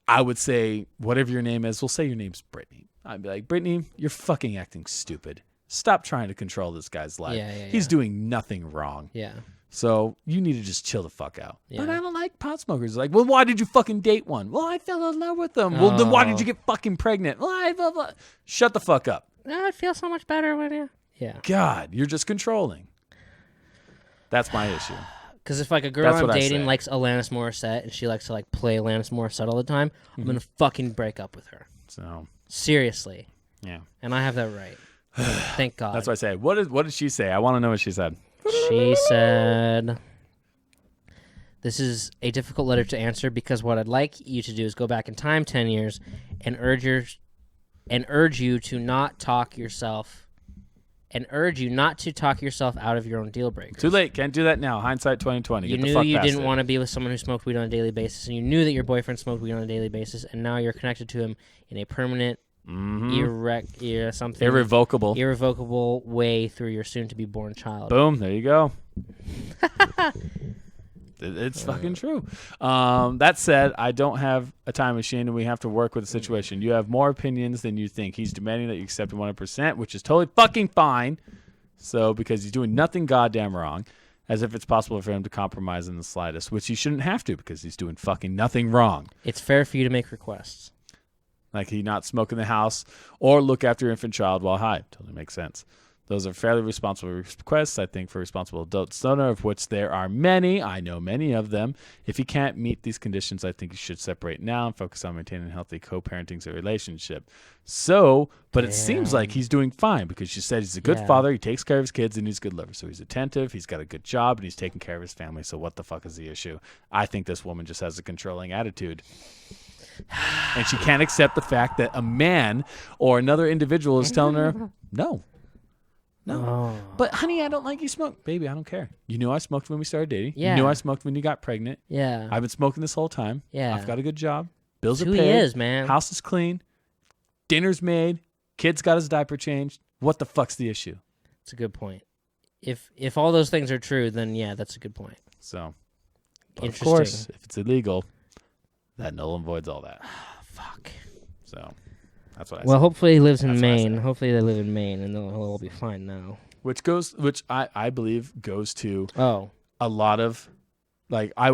I would say whatever your name is. We'll say your name's Brittany. I'd be like, Brittany, you're fucking acting stupid. Stop trying to control this guy's life. He's doing nothing wrong. Yeah. So you need to just chill the fuck out. Yeah. But I don't like pot smokers. Like, well, why did you fucking date one? Well, I fell in love with them. Well, then why did you get fucking pregnant? Well, blah, blah. Shut the fuck up. it feels so much better when you. Yeah. God, you're just controlling. That's my issue. Because if like a girl I'm dating likes Alanis Morissette and she likes to like play Alanis Morissette all the time, I'm gonna fucking break up with her. So seriously. Yeah. And I have that right. Thank God. That's what I say. What did she say? I want to know what she said. She said, "This is a difficult letter to answer because what I'd like you to do is go back in time 10 years and urge you to not talk yourself out of your own deal breakers. Too late. Can't do that now. Hindsight 2020. You knew you didn't want to be with someone who smoked weed on a daily basis, and you knew that your boyfriend smoked weed on a daily basis, and now you're connected to him in a permanent, irrevocable way through your soon-to-be-born child." Boom. There you go. It's fucking true. That said, I don't have a time machine, and we have to work with the situation. You have more opinions than you think. He's demanding that you accept him 100%, which is totally fucking fine. So, because he's doing nothing goddamn wrong, as if it's possible for him to compromise in the slightest, which he shouldn't have to because he's doing fucking nothing wrong. It's fair for you to make requests. Like he not smoke in the house or look after your infant child while high. Totally makes sense. Those are fairly responsible requests, I think, for responsible adult stoner, of which there are many. I know many of them. If he can't meet these conditions, I think he should separate now and focus on maintaining healthy co-parenting relationship. So, but it seems like he's doing fine because you said he's a good father, he takes care of his kids, and he's a good liver. So he's attentive, he's got a good job, and he's taking care of his family. So what the fuck is the issue? I think this woman just has a controlling attitude. And she can't accept the fact that a man or another individual is telling her, no. But honey, I don't like you smoke. Baby, I don't care. You knew I smoked when we started dating. Yeah. You knew I smoked when you got pregnant. Yeah. I've been smoking this whole time. Yeah. I've got a good job. Bills That's are who paid. he is, man. House is clean. Dinner's made. Kid's got his diaper changed. What the fuck's the issue? It's a good point. If all those things are true, then yeah, that's a good point. So, interesting. Of course, if it's illegal, that null and voids all that. Fuck. So, that's what I Well, said. hopefully he lives in Maine. Hopefully they live in Maine, and they'll all be fine now. Which I believe goes to a lot of, like, I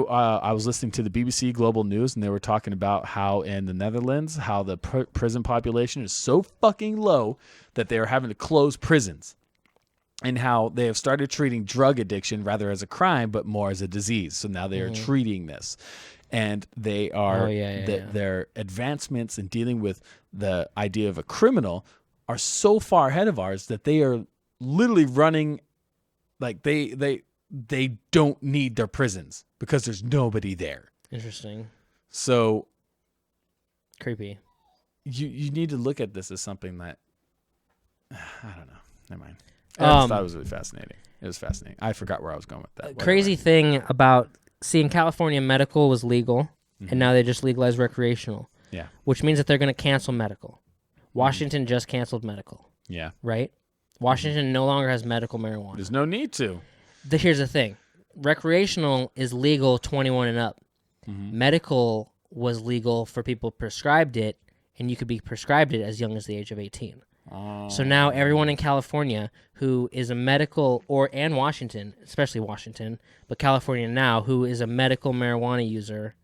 was listening to the BBC Global News, and they were talking about how in the Netherlands, how the prison population is so fucking low that they are having to close prisons, and how they have started treating drug addiction rather as a crime, but more as a disease. So now they are treating this. And they are, their advancements in dealing with the idea of a criminal are so far ahead of ours that they are literally running, like they don't need their prisons because there's nobody there. Interesting. So creepy. You need to look at this as something that I don't know. Never mind. I just thought it was really fascinating. It was fascinating. I forgot where I was going with that. Crazy thing about in California, medical was legal, and now they just legalized recreational. Yeah. Which means that they're going to cancel medical. Washington just canceled medical. Yeah. Right? Washington no longer has medical marijuana. There's no need to. Here's the thing. Recreational is legal 21 and up. Medical was legal for people prescribed it, and you could be prescribed it as young as the age of 18. So now everyone in California who is a medical, and Washington, especially Washington, but California now, who is a medical marijuana user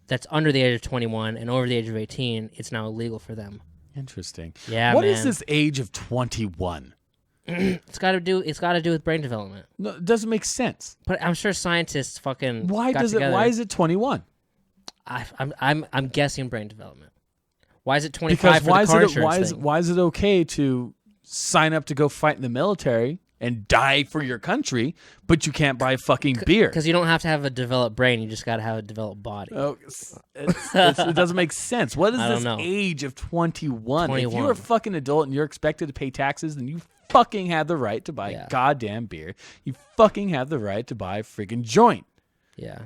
that's under the age of 21 and over the age of 18, it's now illegal for them. Interesting. Yeah, What is this age of 21? It's got to do with brain development. No, it doesn't make sense. But I'm sure scientists fucking Why got together. Why is it 21? I'm guessing brain development. Why is it 25 for the car insurance thing? Why is it okay to sign up to go fight in the military and die for your country, but you can't buy fucking beer? Because you don't have to have a developed brain. You just got to have a developed body. Oh, it doesn't make sense. What is this age of 21? If you're a fucking adult and you're expected to pay taxes, then you fucking have the right to buy goddamn beer. You fucking have the right to buy a friggin' joint. Yeah.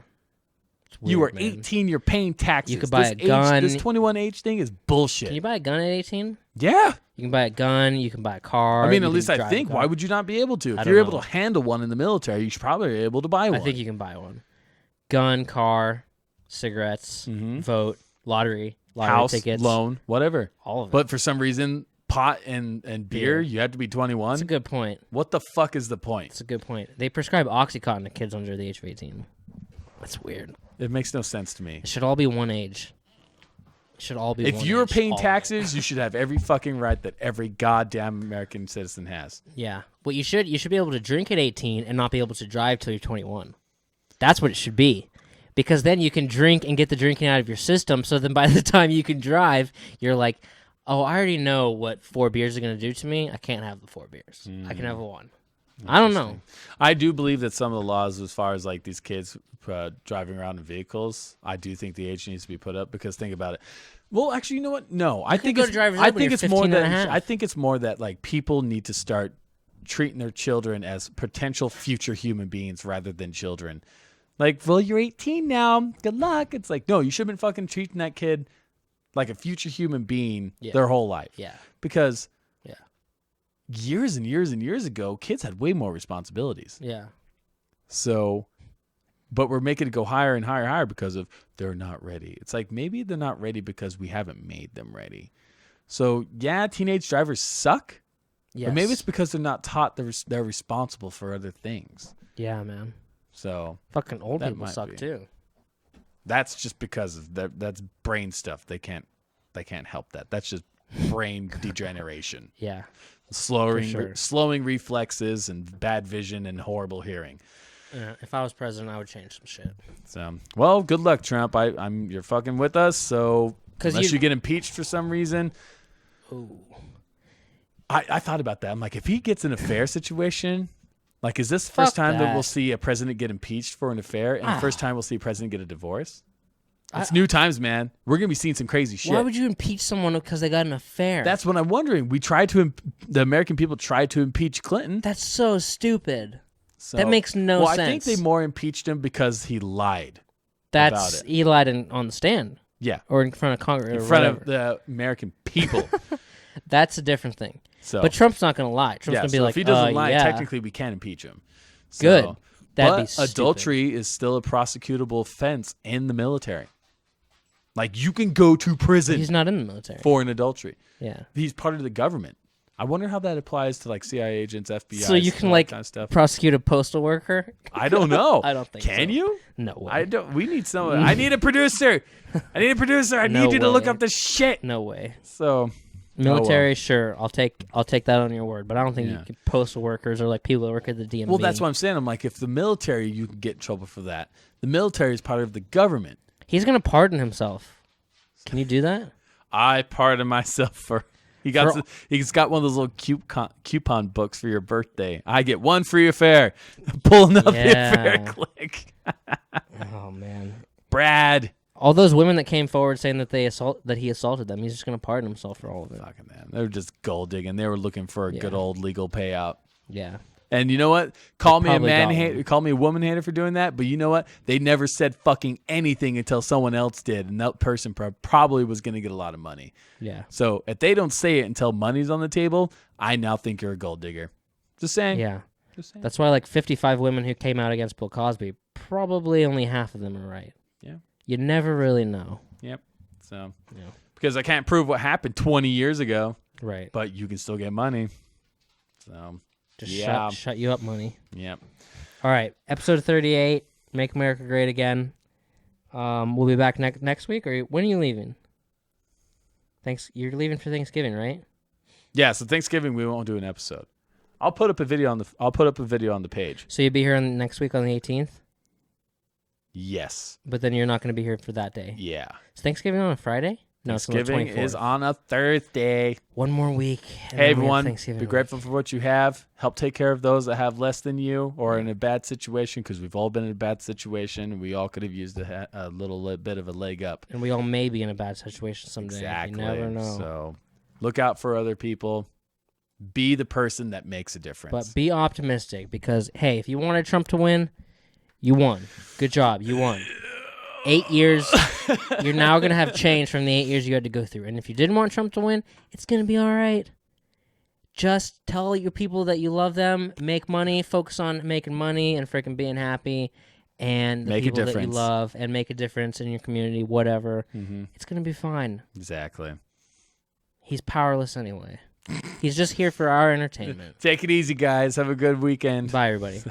Weird, you are 18. You're paying taxes. You could buy a gun. This 21 age thing is bullshit. Can you buy a gun at 18? Yeah. You can buy a gun. You can buy a car. I mean, at least I think. Why would you not be able to? If you're able to handle one in the military, you should probably be able to buy one. I think you can buy one. Gun, car, cigarettes, vote, lottery house, tickets, loan, whatever. All of it. But for some reason, pot and beer, you have to be 21. That's a good point. What the fuck is the point? That's a good point. They prescribe Oxycontin to kids under the age of 18. That's weird. It makes no sense to me. It should all be one age. should all be. If you're paying taxes, you should have every fucking right that every goddamn American citizen has. Yeah. What you should be able to drink at 18 and not be able to drive till you're 21. That's what it should be. Because then you can drink and get the drinking out of your system. So then by the time you can drive, you're like, oh, I already know what 4 beers are going to do to me. I can't have the 4 beers. I can have 1. I don't know. I do believe that some of the laws, as far as like these kids driving around in vehicles, I do think the age needs to be put up because think about it. Well, actually, you know what? No, I think it's more that I think it's more that like people need to start treating their children as potential future human beings rather than children. Like, well, you're 18 now. Good luck. It's like, no, you should have been fucking treating that kid like a future human being their whole life. Yeah. Because years and years and years ago, kids had way more responsibilities. Yeah. So, but we're making it go higher and higher and higher because of they're not ready. It's like maybe they're not ready because we haven't made them ready. So, yeah, teenage drivers suck. Yes. But maybe it's because they're not taught they're responsible for other things. Yeah, man. So fucking old people suck too. That's just because of that's brain stuff. They can't help that. That's just brain degeneration. Yeah. Slowing reflexes and bad vision and horrible hearing. Yeah, if I was president, I would change some shit. So, well, good luck, Trump. You're fucking with us. So unless you get impeached for some reason. Ooh. I thought about that. I'm like, if he gets in a fair situation, like, is this the first time that we'll see a president get impeached for an affair and the first time we'll see a president get a divorce? It's new times, man. We're going to be seeing some crazy shit. Why would you impeach someone because they got an affair? That's what I'm wondering. The American people tried to impeach Clinton. That's so stupid. That makes no sense. I think they more impeached him because he lied about it. He lied on the stand. Yeah. Or in front of Congress. In front of the American people. That's a different thing. So, but Trump's not going to lie. Trump's going to be like, if he doesn't lie, technically we can impeach him. So, good. That'd be stupid. Adultery is still a prosecutable offense in the military. Like, you can go to prison. He's not in the military. For an adultery. Yeah. He's part of the government. I wonder how that applies to like CIA agents, FBI. So you can like kind of stuff. Prosecute a postal worker? I don't know. I don't think Can you? No way. I don't. We need someone. I need a producer. I need need you to look up this shit. No way. So military, sure. I'll take that on your word, but I don't think you can, postal workers or like people that work at the DMV. Well, that's what I'm saying. I'm like, if the military, you can get in trouble for that. The military is part of the government. He's gonna pardon himself. Can you do that? I pardon myself for. He's got one of those little coupon books for your birthday. I get one free affair. Pulling up the affair click. Oh man, Brad. All those women that came forward saying that he assaulted them, he's just gonna pardon himself for all of it. Fucking man, they were just gold digging. They were looking for a good old legal payout. Yeah. And you know what? Call me a woman hater for doing that, but you know what? They never said fucking anything until someone else did, and that person probably was going to get a lot of money. Yeah. So if they don't say it until money's on the table, I now think you're a gold digger. Just saying. Yeah. Just saying. That's why like 55 women who came out against Bill Cosby, probably only half of them are right. Yeah. You never really know. Yep. So, because I can't prove what happened 20 years ago. Right. But you can still get money. So... Just shut you up, money. Yep. All right, episode 38, Make America Great Again. We'll be back next week, or when are you leaving? You're leaving for Thanksgiving, right? Yeah, so Thanksgiving we won't do an episode. I'll put up a video on the page. So you'll be here next week on the 18th? Yes. But then you're not going to be here for that day. Yeah. Is Thanksgiving on a Friday? No, Thanksgiving is on a Thursday. One more week. Hey, everyone. Be grateful for what you have. Help take care of those that have less than you or in a bad situation, because we've all been in a bad situation. We all could have used a little bit of a leg up. And we all may be in a bad situation someday. Exactly. You never know. So look out for other people. Be the person that makes a difference. But be optimistic, because, hey, if you wanted Trump to win, you won. Good job. You won. 8 years, you're now going to have change from the 8 years you had to go through. And if you didn't want Trump to win, it's going to be all right. Just tell your people that you love them, make money, focus on making money and freaking being happy, and the people that you love, and make a difference in your community, whatever. Mm-hmm. It's going to be fine. Exactly. He's powerless anyway. He's just here for our entertainment. Take it easy, guys. Have a good weekend. Bye, everybody.